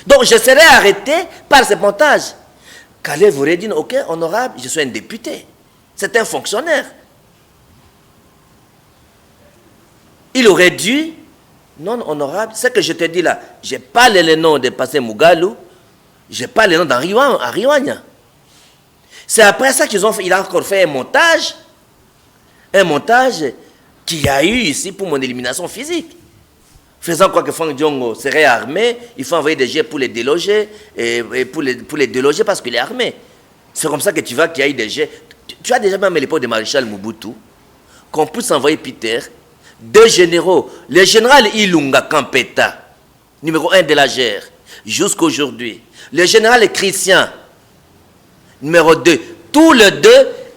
Donc je serai arrêté par ce montage. Kalev aurait dit, ok, honorable, je suis un député. C'est un fonctionnaire. Il aurait dû, non honorable, ce que je te dis là, je parle le nom de pasteur Mugalo, je parle le nom d'Ariwanya. C'est après ça qu'il a encore fait un montage qu'il y a eu ici pour mon élimination physique. Faisant quoi que Franck Diongo serait armé, il faut envoyer des jets pour les déloger, et pour les déloger parce qu'il est armé. C'est comme ça que tu vois qu'il y a eu des jets. Tu as déjà même à l'époque de Maréchal Mobutu, qu'on puisse envoyer Peter, 2 généraux, le général Ilunga Kampeta, numéro 1 de la GER, jusqu'aujourd'hui. Le général Christian, numéro 2, tous les 2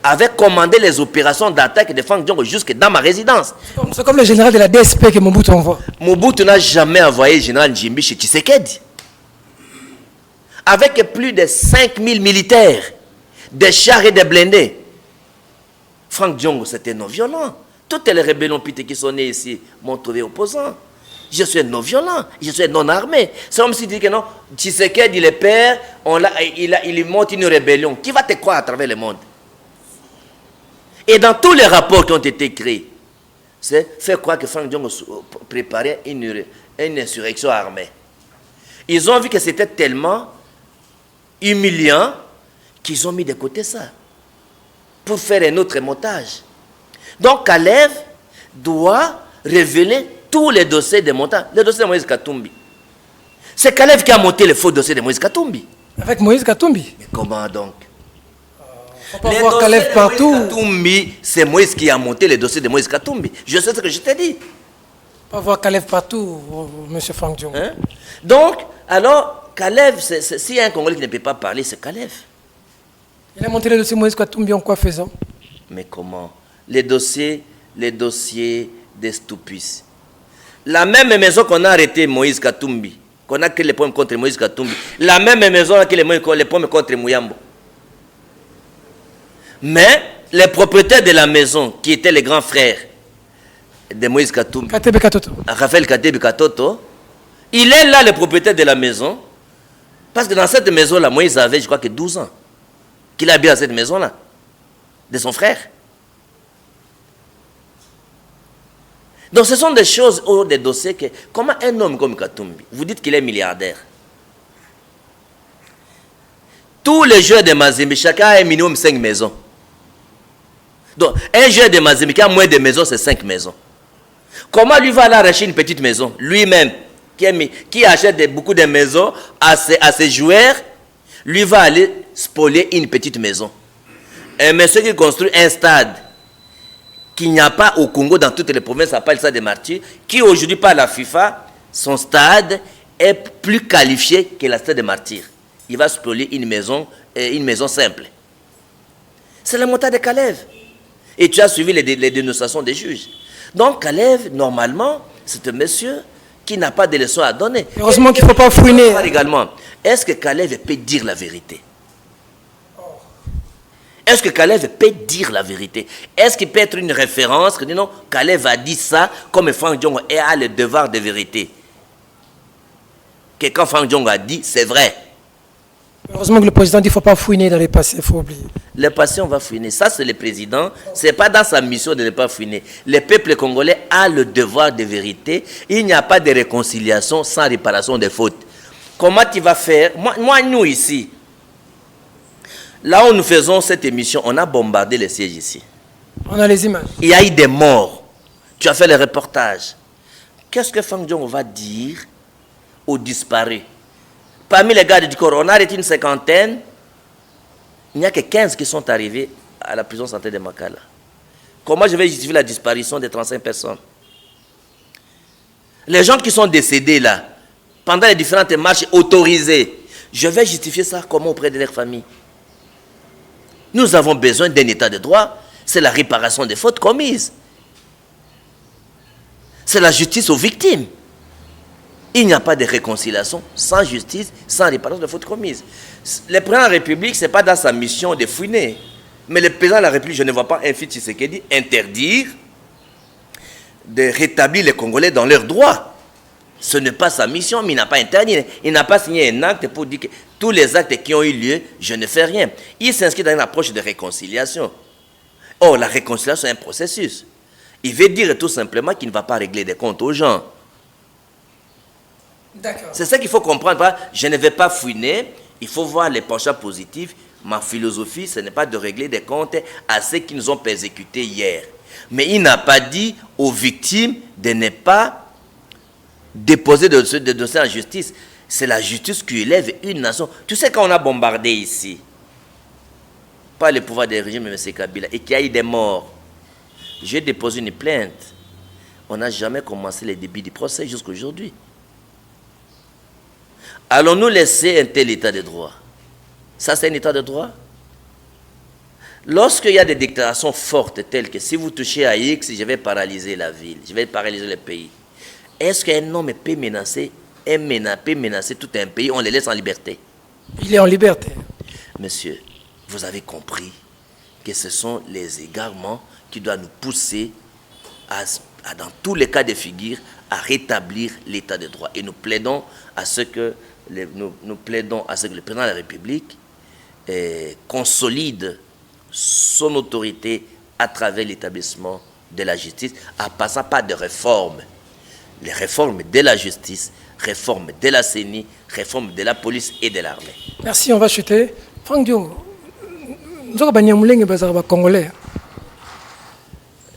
avaient commandé les opérations d'attaque de Franck Diongo jusque dans ma résidence. C'est comme le général de la DSP que Mobutu envoie. Mobutu n'a jamais envoyé le général Njimbi chez Tshisekedi. Avec plus de 5000 militaires, des chars et des blindés. Franck Diongo, c'était non-violent. Toutes les rébellions qui sont nées ici m'ont trouvé opposant. Je suis non-violent, je suis non-armé. C'est comme si tu dis que non, Tshisekedi, il est père, il monte une rébellion. Qui va te croire à travers le monde? Et dans tous les rapports qui ont été créés, c'est faire croire que Franck Diongo préparait une insurrection armée. Ils ont vu que c'était tellement humiliant qu'ils ont mis de côté ça pour faire un autre montage. Donc Kalev doit révéler tous les dossiers de montage. Le dossier de Moïse Katumbi. C'est Kalev qui a monté le faux dossier de Moïse Katumbi. Avec Moïse Katumbi? Mais comment donc? Faut pas voir Kalev partout. Katumbi, c'est Moïse qui a monté le dossier de Moïse Katumbi. Je sais ce que je t'ai dit. Pas voir Kalev partout, M. Franck Diongo. Hein? Donc, alors, Kalev, s'il y a un Congolais qui ne peut pas parler, c'est Kalev. Il a monté le dossier Moïse Katumbi en quoi faisant? Mais comment? Les dossiers des Stupus. La même maison qu'on a arrêté Moïse Katumbi, qu'on a créé les problèmes contre Moïse Katumbi, la même maison a créé les problèmes contre Mouyambo. Mais les propriétaires de la maison, qui étaient les grands frères, de Moïse Katumbi, Katebe Katoto. Raphaël Katebe Katoto, il est là le propriétaire de la maison. Parce que dans cette maison-là, Moïse avait, je crois que 12 ans. Qu'il habite dans cette maison-là. De son frère. Donc ce sont des choses, des dossiers que... Comment un homme comme Katumbi, vous dites qu'il est milliardaire. Tous les joueurs de Mazembe, chacun a un minimum 5 maisons. Donc un joueur de Mazembe qui a moins de maisons, c'est 5 maisons. Comment lui va aller arracher une petite maison, lui-même, qui achète beaucoup de maisons à ses joueurs, lui va aller spolier une petite maison. Un monsieur qui construit un stade qu'il n'y a pas au Congo, dans toutes les provinces, ça s'appelle le stade des martyrs, qui aujourd'hui par la FIFA, son stade est plus qualifié que le stade des martyrs. Il va spolier une maison simple. C'est la montée de Kalev. Et tu as suivi les dénonciations des juges. Donc Kalev, normalement, c'est un monsieur qui n'a pas de leçons à donner. Heureusement qu'il ne faut pas fouiner. Également, est-ce que Kalev peut dire la vérité? Est-ce que Kalev peut dire la vérité? Est-ce qu'il peut être une référence que non, Kalev a dit ça comme Franck Diongo a le devoir de vérité? Que quand Franck Diongo a dit, c'est vrai. Heureusement que le président dit qu'il ne faut pas fouiner dans les passés, il faut oublier. Le passé, on va fouiner. Ça, c'est le président. Ce n'est pas dans sa mission de ne pas fouiner. Le peuple congolais a le devoir de vérité. Il n'y a pas de réconciliation sans réparation des fautes. Comment tu vas faire? Moi, nous ici, là où nous faisons cette émission, on a bombardé les sièges ici. On a les images. Il y a eu des morts. Tu as fait le reportage. Qu'est-ce que Franck Diongo va dire aux disparus? Parmi les gardes du corps, on a arrêté une 50aine. Il n'y a que 15 qui sont arrivés à la prison santé de Makala. Comment je vais justifier la disparition de 35 personnes? Les gens qui sont décédés là, pendant les différentes marches autorisées, je vais justifier ça comment auprès de leur famille? Nous avons besoin d'un état de droit. C'est la réparation des fautes commises. C'est la justice aux victimes. Il n'y a pas de réconciliation sans justice, sans réparation des fautes commises. Le président de la République, ce n'est pas dans sa mission de fouiner. Mais le président de la République, je ne vois pas un fils Tshisekedi interdire de rétablir les Congolais dans leurs droits. Ce n'est pas sa mission, mais il n'a pas interdit. Il n'a pas signé un acte pour dire que tous les actes qui ont eu lieu, je ne fais rien. Il s'inscrit dans une approche de réconciliation. Or, la réconciliation est un processus. Il veut dire tout simplement qu'il ne va pas régler des comptes aux gens. C'est ça qu'il faut comprendre. Je ne vais pas fouiner. Il faut voir les penchants positifs. Ma philosophie, ce n'est pas de régler des comptes à ceux qui nous ont persécutés hier. Mais il n'a pas dit aux victimes de ne pas déposer de dossiers en justice. C'est la justice qui élève une nation. Tu sais, quand on a bombardé ici, par le pouvoir des régimes de M. Kabila, et qu'il y a eu des morts, j'ai déposé une plainte. On n'a jamais commencé le début du procès jusqu'à aujourd'hui. Allons-nous laisser un tel état de droit? Ça, c'est un état de droit? Lorsqu'il y a des déclarations fortes telles que si vous touchez à X, je vais paralyser la ville, je vais paralyser le pays. Est-ce qu'un homme peut menacer tout un pays, on les laisse en liberté? Il est en liberté. Monsieur, vous avez compris que ce sont les égarements qui doivent nous pousser dans tous les cas de figure, à rétablir l'état de droit. Et nous plaidons à ce que le président de la République consolide son autorité à travers l'établissement de la justice, en passant par des réformes. Les réformes de la justice, réformes de la CENI, réformes de la police et de l'armée. Merci, on va chuter. Franck Diongo, nous avons Congolais.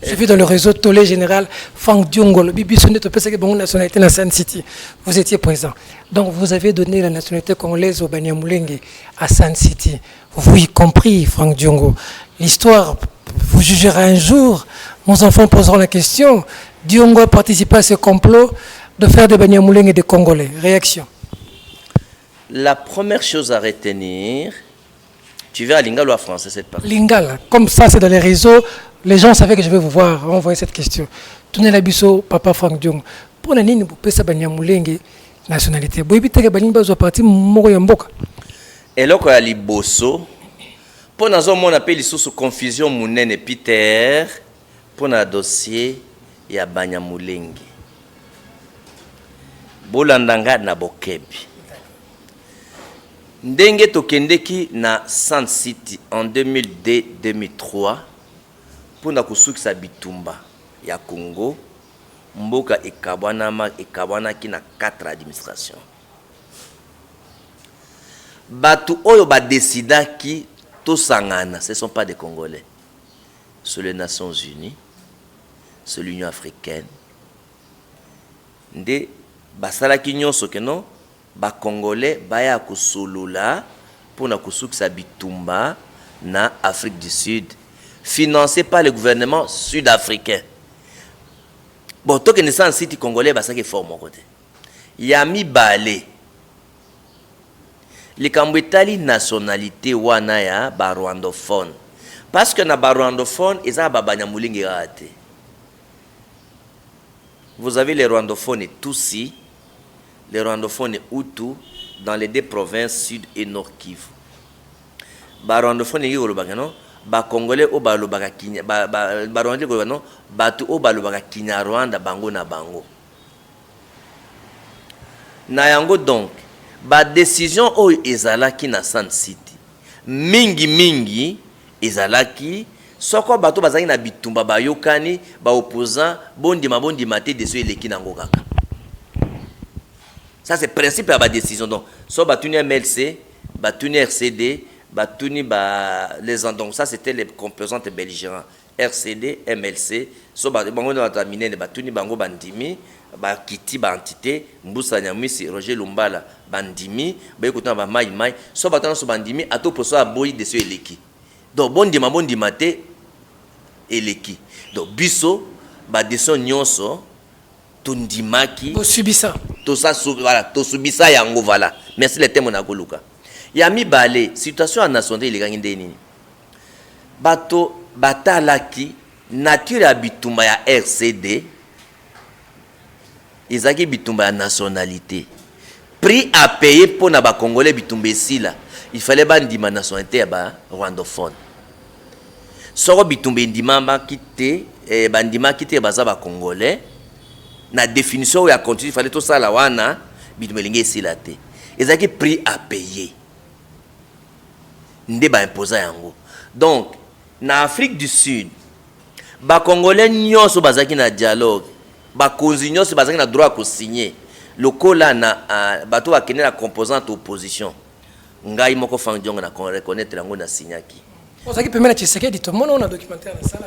J'ai vu dans le réseau Tolé Général, Franck Diongo, le Bibi Sonnet, une nationalité dans Sun City. Vous étiez présent. Donc vous avez donné la nationalité congolaise au Banyamulenge à Sun City. Vous y compris, Franck Diongo. L'histoire vous jugera un jour. Nos enfants poseront la question. Diongo a participé à ce complot de faire des Banyamulenge des Congolais. Réaction? La première chose à retenir, tu veux à Lingala ou à français cette partie? Lingala, comme ça c'est dans les réseaux. Les gens savaient que je vais vous voir envoyer cette question. Tournez la biso, papa Franck Diongo. Pour la ligne, vous pouvez savoir Banyamulenge nationalité. Vous évitez que Banyamulenge soit parti moko yamboka. Et là, quand il y a liboso, pour nous on appelle sous confusion Mounene Peter pour un dossier ya Banyamulenge. Bolandanga na bokebi. Ndenge tokendeki na Sun City en 2002-2003 pour na kusukisa bitumba ya Congo, mboka ekabwana ki na 4 administrations. Batu oyo ba décida ki to sangana, ce ne sont pas des Congolais. C'est les Nations Unies, c'est l'Union africaine. Nde basala ki nyonso ke non ba Congolais baya kusolola pour na kusukisa bitumba na Afrique du Sud, financé par le gouvernement sud-africain. Bon, to que Sun City Congolais basaki fort mon côté. Yami balé. Les Cambouetali nationalité wana ya ba rwandophone. Parce que na ba rwandophone eza ba Banyamulenge raté. Vous avez les rwandophones et Tutsi, les rwandophones et Hutu dans les 2 provinces sud et nord Kivu. Ba rwandophone yi olobaka non, ba Congolais o ba lobaka Kinya, ba rwandais ko non, batu o ba lobaka Kinya Rwanda bango na bango. Na yango donc ba décision o ezalaki na Sun City mingi ezalaki soko bato bazaki na bitumba bayokani ba opposant bondima te deso eleki nango kaka. Ça c'est principe ya ba décision. Donc so batuni MLC, batuni RCD, batuni les donc ça c'était les composantes belligérants RCD, MLC, so bango na terminer batuni bango bandimi ba kiti ba entité Mbusa Nyamwisi Roger Lumbala bandimi ba ekotana ba mai so batana so bandimi ato poso aboyi de so eleki. Donc bondima te eleki. Donc biso ba décision nyonso tondimaki to subisa to ça voilà to subisa yango voilà. Merci le terme na koluka. Ya mibale situation en nation ile gangi ndeni. Bato batalaki nature ya bitumba ya RCD ezaki bitumba ya nationalité. Prix à payer pour na ba Congolais bitumba esila. Il fallait bandima nationalité ya ba rwandophone. Soro bitumba ndima ba kité bandima kité baza ba Congolais. Na définition ya continue il fallait tout ça la wana bitumba lingi esila te. Ezaki prix à payer. Nde ba imposa yango. Donc na Afrique du Sud ba Congolais nyonso bazaki na dialogue. Ba konzi nyonso bazaki na droit ko signer. Lokola na bato bakene la composante opposition. Ngai moko fangjonga na reconnaître yango na signaki. Ozaki pemena Tshisekedi to mona na documentaire na sala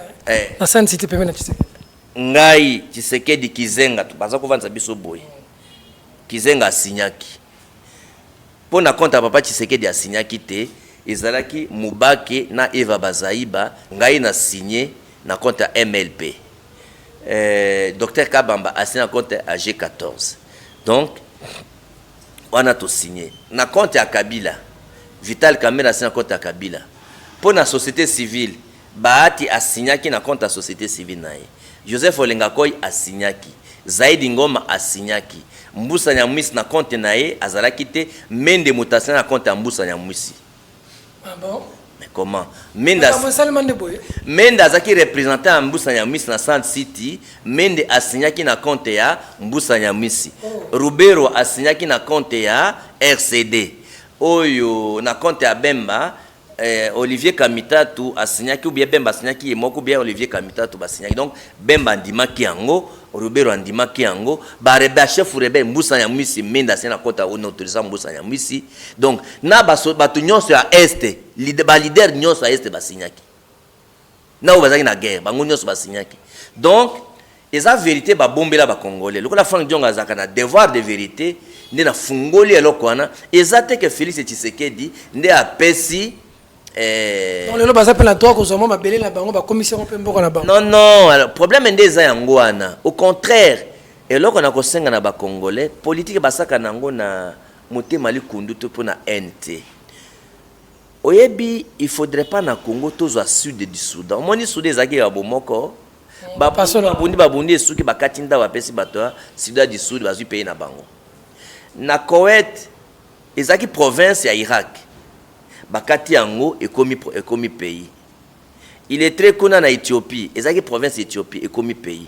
na Sun City pemena Tshisekedi. Ngai Tshisekedi Kizenga to baza ko vanza biso boy. Kizenga signaki. Pona compte papa Tshisekedi a signaki te ezalaki Mubake na Eva Bazaiba ngai na signé na compte MLP. Docteur Kabamba a signé na compte à G14. Donc on a tout signé na compte à Kabila. Vital Kamerhe a signé na compte à Kabila. Pour la société civile, Bahati a signé na compte à société civile nae. Joseph Olengakoy a signé ki. Zaidi Ngoma a signé ki. Mbusa Nyamwisi na compte nae azalaki te Mende Mutasana na compte à Mbusa Nyamwisi. Ah bon? Mais comment? Mende azaki représenté à Mbusa Nyamwisi na Sun City, Mende a signé ki na compte ya Mbusa Nyamwisi. Rubero a signé ki na compte ya RCD. Oyo na compte ya Bemba Olivier Kamitatu a signé ki ou bien Bemba signé ki moko bien Olivier Kamitatu ba signé. Donc Bemba ndima ki yango, Rubero ndima ki yango, ba reba chef rebe Mbusa Nyamwisi Mende a na compte on autorisant Mbusa Nyamwisi. Donc na bato nyonso ya est, leader nyonso ya est ba signé ki. Na o bazaki na guerre, bango nyonso ba signé ki. Donc eza vérité ba bombela ba Congolais. Lokola Frank Dionga azaka na devoir de vérité, nde na fungoli eloko wana, eza te que Félix Tshisekedi nde apesi non, le basa pe la droit ko zoma mabele na bango ba commission pe mboko na bango. Non non, le problème ndé eza yango wana. Au contraire, eloko na ko senga na ba Congolais, politique basaka nango na motema likundu to pona NT. Oyebi, il faudrait pas na Congo tozwa sud du Soudan. Moni Soudan ezaki ya bomoko. Ba babundi esuki bakatinda bapesi bato Soudan du Sud bazui pays na bango. Na Koweït ezaki province ya Irak. Bakati yango ekomi pays. Il est très connu na Éthiopie, ezaki province Éthiopie ekomi pays.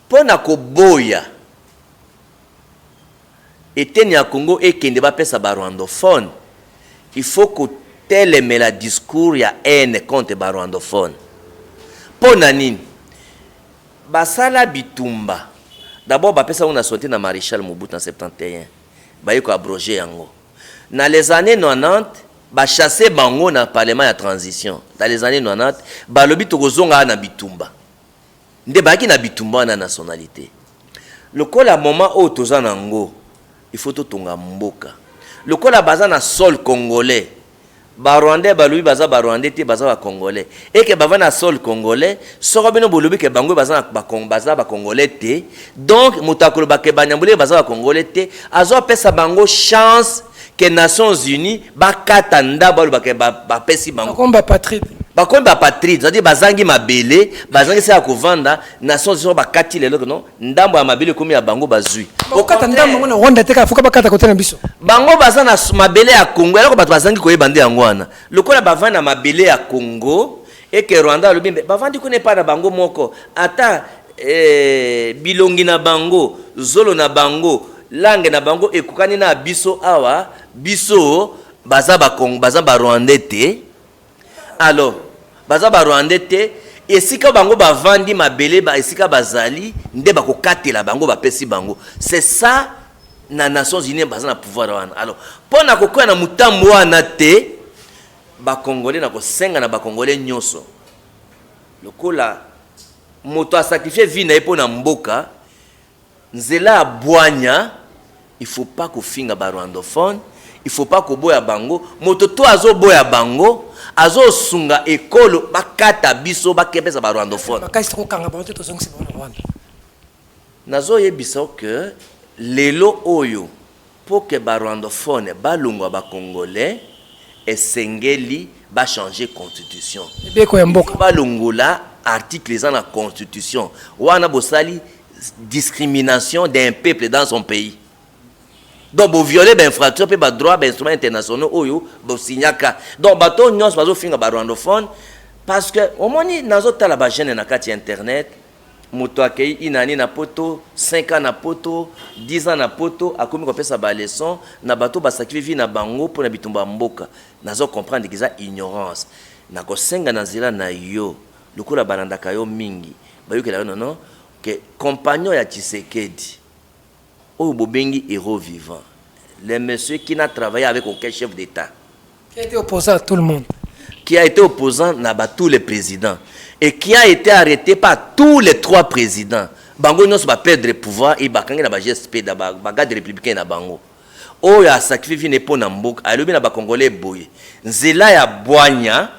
pona ko boya eteni ya Congo ekende ba pesa ba rwandophone, il faut que tel mais la discours ya haine contre ba rwandophone. Pona nini basala bitumba d'abord ba pesa on a sauté na Maréchal Mobutu en 71 ba yiko abroger yango na les années 90 ba chasser bango na parlement ya transition. Dans les années 90 ba lobi tokozonga na bitumba nde ba ki na bitumba na nationalité le kola moment o tozana ngo il faut totonga mboka le kola baza na sol congolais ba rwandais ba lobi baza ba rwandais te baza ba congolais et que bava na sol congolais soko bino bolobi ke bango baza ba congolais te donc mutakolo ba ke banyambule baza ba congolais te azo pesa bango chance que Nations Unies bakata ndaba ba ke ba pesi bango Bakomba patrie. Bakomba patrie, c'est-à-dire bazangi mabele, bazangi se akovanda Nations Unies bakati lelo non ndambo ya mabele komi ya bango bazui. Okata ndambo na Rwanda te ka fuka bakata kote na biso. Bango baza na mabele ya Congo, eloko bato bazangi koyeba nde yango wana. Lokola bavanda mabele ya Congo et que Rwanda lobimbe bavandi kone pa na bango moko ata bilongi na bango, zolo na bango, langue na bango ekukani na biso awa, biso baza ba Congo, baza ba Rwandais te. Alors, baza ba Rwandais te, esika bango bavandi mabele ba esika bazali, nde bako katela bango ba pesi bango. C'est ça na Nations Unies baza na pouvoir wana. Alors, pona kokoya na mutambo wana te, ba Congolais na ko senga na ba Congolais nyonso. Lokola moto a sacrifié vie na epo na mboka, nzela abwanya, il faut pas ko finga ba rwandophone, il faut pas ko boya bango, moto to azo boya bango, azo sunga ekolo bakata biso bakepesa ba rwandophone. Bakasi ko kanga ba to zongi se ba Rwanda. Nazo yebisa que lelo oyo pour que ba rwandophone balungwa ba congolais esengeli ba changer constitution. Beko ya mboka. Balungula article dans la constitution. Wana bosali discrimination d'un peuple dans son pays. Donc vous violez ben infraction pe ba droit ben instruments internationaux oyo bo signaka. Donc bato nyos bazo finga ba rwandophone parce que au moni nazo tala ba jeune na kati internet moto akei inani na poto 5 ans na poto 10 ans na poto akomi ko pesa ba leçon na bato ba sacrifier na bango pour na bitumba mboka nazo comprendre que ça ignorance na ko senga na zila na yo lokola balandaka yo mingi bayokela non non que compagnon ya Tshisekedi au bobengi héros vivant les monsieur qui n'a travaillé avec aucun chef d'état Qui a été opposant à tout le monde, qui a été opposant à tous les présidents et qui a été arrêté par tous les 3 présidents. Bango nyonso ba perdre le pouvoir et bakangi na ba GSP da ba garde républicain na bango. O ya sacrifice ne pona mboka alobi na ba congolais boye. Nzela ya bwanya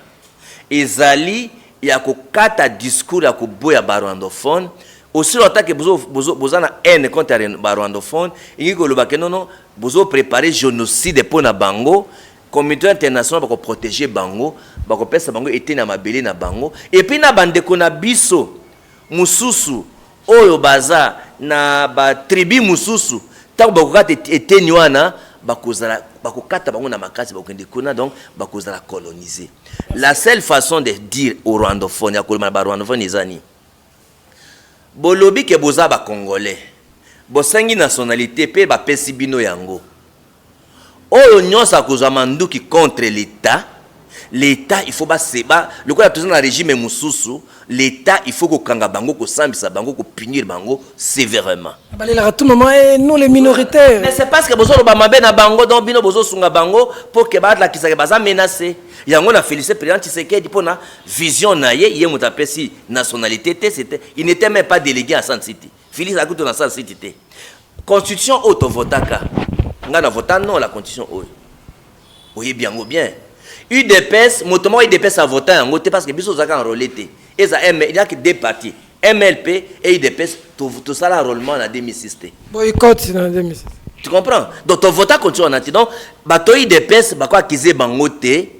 ezali ya kokata discours ya koboya ba rwandophone. Aussi longtemps que bozo na haine contre ba rwandophone, ingi ko loba ke non bozo préparer génocide pona bango. Comité international bako protéger bango, bako pesa bango ete na mabele na bango et puis na bandeko na biso mususu oyo baza na ba tribu mususu tango bako kata eteni wana bakozala bako kata bango na makasi bako kende kuna donc bakozala coloniser. La seule façon de dire au rwandophone ya koloma ba rwandophone ezani bolobi ke boza ba congolais bosangi nationalité pe ba pesi bino yango. Oyo nyonso akozwa manduki contre l'État, l'État il faut ba seba, le quoi toujours na régime mususu, l'État il faut ko kanga bango ko sambisa bango ko punir bango sévèrement. Balela à tout moment et nous les minoritaires. Mais c'est parce que bozo ba mabe na bango donc bino bozo sunga bango pour que ba la kisaka baza menacé. Yango na féliciter président Tshisekedi pour na vision na ye mutapesi nationalité c'était il n'était même pas délégué à San City. Félix akuto na San City té. Constitution auto votaka. Nga na votant non la constitution oyo. Oui bien ou bien. UDPS motomo UDPS a voté en voté parce que biso zaka enrôlé té. Et ça il y a que 2 partis, MLP et UDPS tout ça l'enrôlement en 2006 té. Boycott en 2006. Tu comprends? Donc ton vote continue en attendant bato UDPS ba quoi kize bango té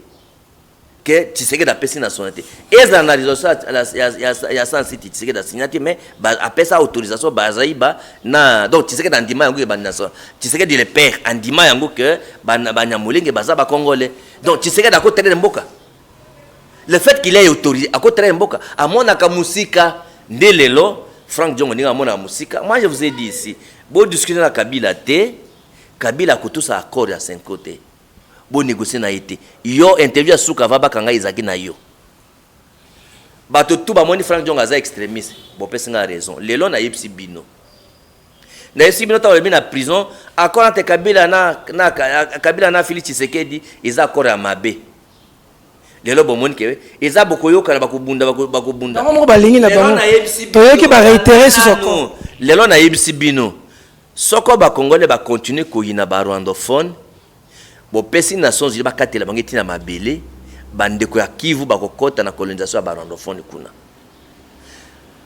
que tu sais que la personne nationalité. Et ça analyse ça il y a sans city tu sais que la signature mais après ça autorisation bazaïba na donc tu sais que dans dima yango ba nation tu sais que le père en dima yango que ba nyamulenge baza ba congolais donc tu sais que d'accord terrain mboka le fait qu'il ait autorisé à côté terrain mboka à mon akamusika ndelelo Frank Diongo ninga mona musika. Moi je vous ai dit ici, bon discuter na Kabila te, Kabila ko tout ça accord à 5 côtés. Bon négocier na été. Yo interview suka va bakanga izaki na yo. Bato tout ba moni Frank Diongo aza extrémiste. Bon pesinga raison. Lelo na yipsi bino. Na yipsi bino ta na prison, accord entre Kabila na Félix Tshisekedi, ils accord à mabe. Lelo bomoni ke eza bokoyoka na bakubunda. Bango balingi na bango. Toyoki ba réitérer sur soko. Lelo na yebisi bino. Soko ba Congolais ba continuer ko yina ba rwandophone. Bo pesi Nations Unies ba katela bango tina mabele, bandeko ya Kivu ba kokota na colonisation ya ba rwandophone kuna.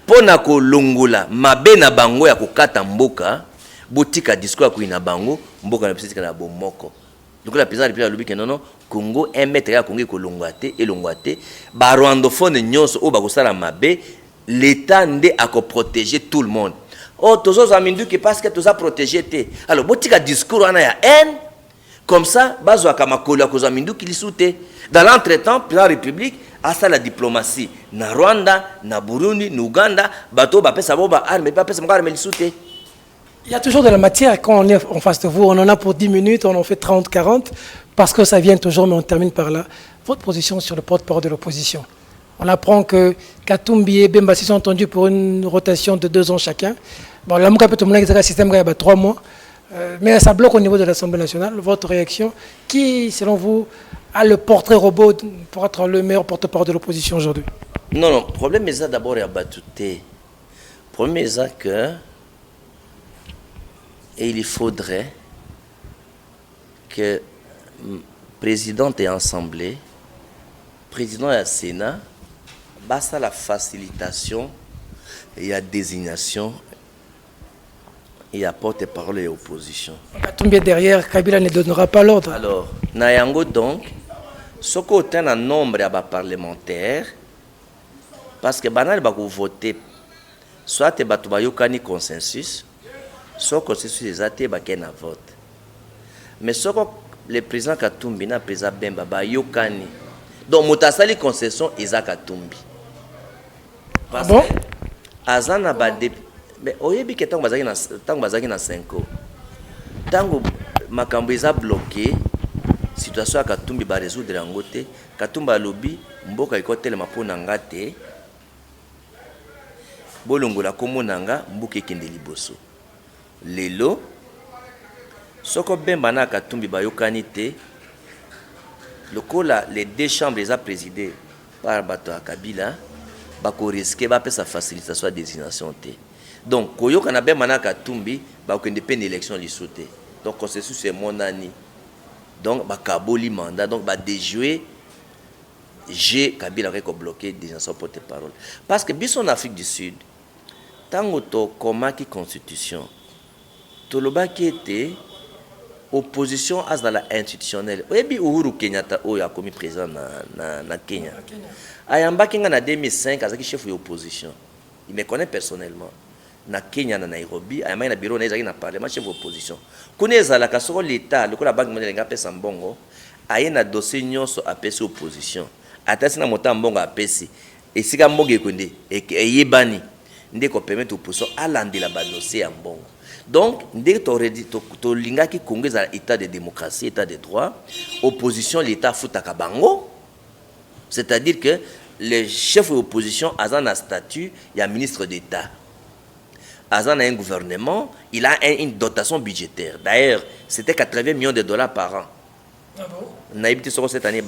Pona ko longola mabe na bango ya kokata mboka, botika discours ko yina bango, mboka na pesi kana bomoko. Donc la président de la non Congo un mètre ya Congo ko longwate et longwate ba rwandophone nyonso o ba ko sala mabe l'état ndé a ko protéger tout le monde. Oh tozo zamindu ki parce que toza protéger té. Alors botika discours ana ya haine comme ça bazo akamakolo ko zamindu ki lisute. Dans l'entretemps la République a ça la diplomatie na Rwanda, na Burundi, na Uganda, bato ba pesa bo ba arme ba pesa mo arme lisute. Il y a toujours de la matière quand on est en face de vous. On en a pour 10 minutes, on en fait 30, 40, parce que ça vient toujours, mais on termine par là. Votre position sur le porte-parole de l'opposition. On apprend que Katumbi et Bembassi sont entendus pour une rotation de 2 ans chacun. Bon, là, tout le monde a un système qui a 3 mois. Mais ça bloque au niveau de l'Assemblée nationale. Votre réaction, qui, selon vous, a le portrait robot pour être le meilleur porte-parole de l'opposition aujourd'hui? Non, le problème est ça d'abord à Batouté. Le problème est ça que et il faudrait que le président et l'Assemblée, président et le Sénat, basta la facilitation et la désignation et la porte-parole et l'opposition. Tomber derrière, Kabila ne donnera pas l'ordre. Alors, Nayango donc, ce côté un nombre de parlementaires, parce que banal va voter, soit tu vas yokani consensus, soit consensus des athées va qu'un vote. Mais ce que le président Katumbi na président Bemba ba yokani, donc motasali concession Isa Katumbi. Parce que azana ba mais oyebi que tant bazaki na 5 ans. Tango makambo eza bloqué, situation ya Katumbi ba résoudre yango te, Katumba lobby mboka ikotelema pona ngate. Bolongola komonanga mboka ekende liboso. Lelo soko Bemba na Katumbi ba yokani te, lokola les 2 chambres les a présidées par bato ya Kabila, bako risquer ba pesa facilitation de désignation te. Donc koyoka na Bemba na Katumbi ba ko indépendant élection lisouté. Donc consensus c'est mon année. Donc ba kaboli mandat, donc ba déjouer j'ai Kabila qui a bloqué désignation porte-parole. Parce que biso en Afrique du Sud, tango to komaki constitution, to loba qui était opposition à la institutionnelle. Oyebi Uhuru Kenyatta oyo a commis président na Kenya. Ayamba kinga na 2005 azaki chef de l'opposition. Il me connaît personnellement. Na Kenya na Nairobi, ayamba na bureau na ezaki na parlement chef de l'opposition. Kone ezala ka soko l'état, lokola banque mondiale nga pesa mbongo, aye na dossier nyonso apesi opposition. Atasi na mota mbongo apesi. Esika mboge konde eyebani ndé ko permettre opposition alandela ba dossier ya mbongo. Donc, dès que tu as linga qui Congo est l'état de démocratie, état de droit, opposition, l'état foutaka bango. C'est-à-dire que le chef de l'opposition a un statut, il y a un ministre d'État. Il a un gouvernement, il a une dotation budgétaire. D'ailleurs, c'était 80 millions de dollars par an. Ah bon? Cette année,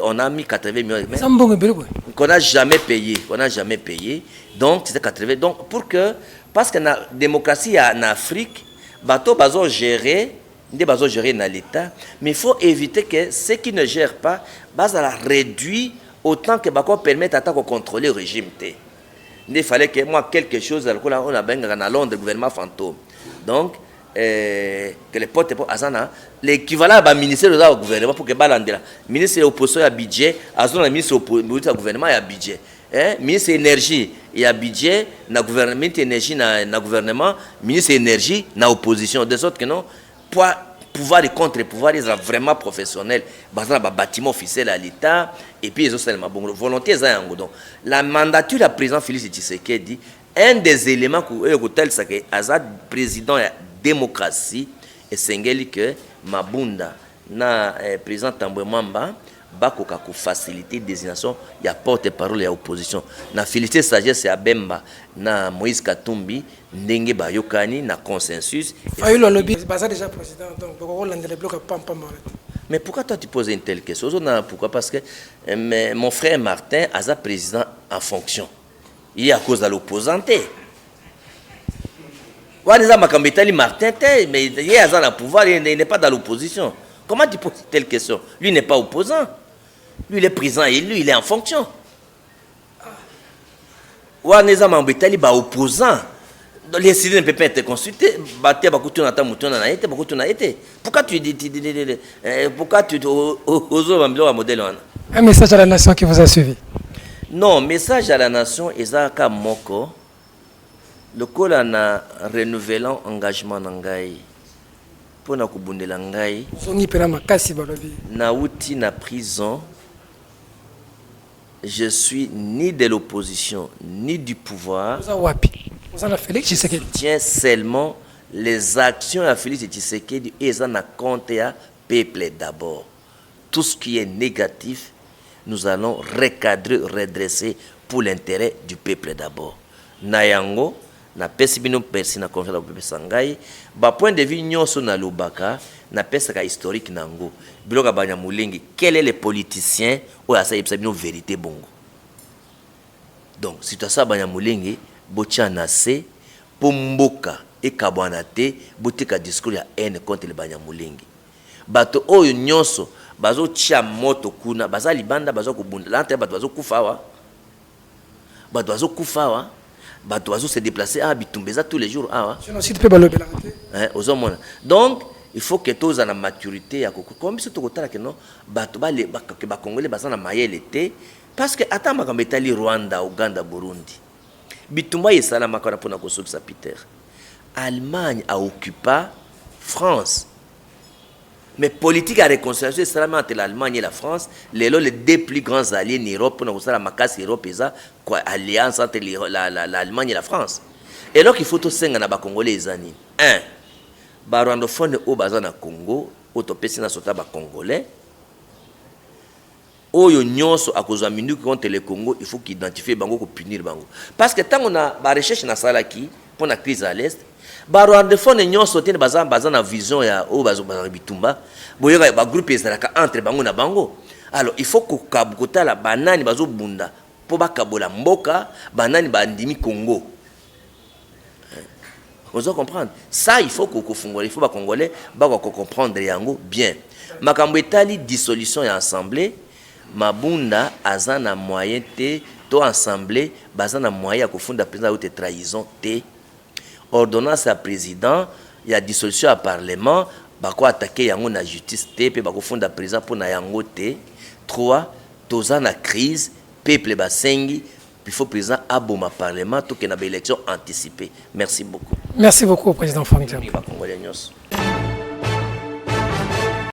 on a mis 80 millions. Qu'on n'a jamais payé. Donc, c'était 80. Donc, pour que, parce que la démocratie en Afrique, bateau bazo gérer dans l'État, mais il faut éviter que ceux qui ne gèrent pas, la réduire autant que bako permettre à contrôler le régime. Il fallait que moi quelque chose, on a bien dans Londres, le gouvernement fantôme. Donc, que les portes azana l'équivalent à ministère du gouvernement pour que balandela ministre de l'opposition a budget azona ministre du gouvernement a budget ministre énergie il y a budget na gouvernement énergie na gouvernement ministre énergie na opposition de sorte que non pouvoir et contre-pouvoir, ils sont vraiment professionnels. Dans un bâtiment officiel à l'État, et puis ils ont seulement bon volonté. Donc, la mandature du président Félix Tshisekedi, un des éléments que est Azad président de la démocratie, et c'est que Mabunda, na président Tambwe Mwamba, bakoka ko faciliter désignation ya porte-parole ya opposition na Félicité Sagesse ya Bemba na Moïse Katumbi ndenge bayokani na consensus. Fayulu lobby basa déjà président donc boko lande le bloc pam. Mais pourquoi toi tu poses une telle question? Pourquoi? Parce que mon frère Martin a président en fonction. Il est à cause de l'opposanté. Waniza Makambetali Martin mais il est à pouvoir, il n'est pas dans l'opposition. Comment tu poses telle question? Lui n'est pas opposant. Lui, il est président élu, il est en fonction. Ouaneza Mambetali ba opposant. Les citoyens ne peuvent pas être consultés. Pourquoi tu dis pourquoi tu oses un modèle? Un message à la nation qui vous a suivi. Non, message à la nation, Ezaka Moko. Le col en a renouvelant engagement n'angai. Pour na kubundela ngai. Na uti na prison. Je suis ni de l'opposition, ni du pouvoir. Je tiens seulement les actions à Félix Tshisekedi et ça n'a compté à peuple d'abord. Tout ce qui est négatif, nous allons recadrer, redresser pour l'intérêt du peuple d'abord. Nayango, na pesi bino persi na confiance au peuple sangai, ba point de vue nyonso na lobaka, na pesa ka historique nango. Biloka banya mulengi, quel est le politicien ou asa yebisa bino vérité bongo. Donc, si tu as ça banya mulengi, botia na se pour mboka et kabwana te, botika discours ya haine contre le banya mulengi. Bato oyo nyonso bazo tia moto kuna, baza libanda bazo kubunda, lante bato bazo kufawa. Bato bazo kufawa. Bato bazo se déplacer à Bitumbeza tous les jours donc il faut que tous en maturité ya koko comme si tokotala que non bato ba congolais bazana mayele te parce que ata makambo etali Rwanda, Uganda, Burundi bitumba yesala makana pona kosokisa Peter. Allemagne a occupé France. Mais politique à réconciliation seulement entre l'Allemagne et la France, les deux plus grands alliés en Europe, pour la macasse Europe, quoi alliance entre l'Allemagne et la France. Et donc il faut tout ça na Congolais les années. Un, barandophone au bazana Congo, autopsie na sota ba Congolais. Oyo nyonso a cause minute contre le Congo, il faut qu'identifier bango ko punir bango. Parce que tant on a ba recherche na salaki pour la crise à l'est. Barandophone nyonso tene bazana vision ya o bazo bitumba. Boyoka ba groupe ezalaka entre bango na bango. Alors il faut ko kabukota la banani bazo bunda po bakabola mboka banani bandimi Congo. Vous allez comprendre. Ça il faut que fungole, il faut ba congolais ba ko comprendre yango bien. Makambo etali dissolution ya assemblée Mabunda azana moyen te to assemblée bazana moyen ya kofunda président ou te trahison te. Ordonnance à président, il y a dissolution à parlement, bako attaquer yango na justice te pe bako funda président pour na yango te. 3 toza na crise peuple basengi il faut président aboma parlement to ke na élection anticipée. Merci beaucoup. Merci beaucoup président Franck Diam.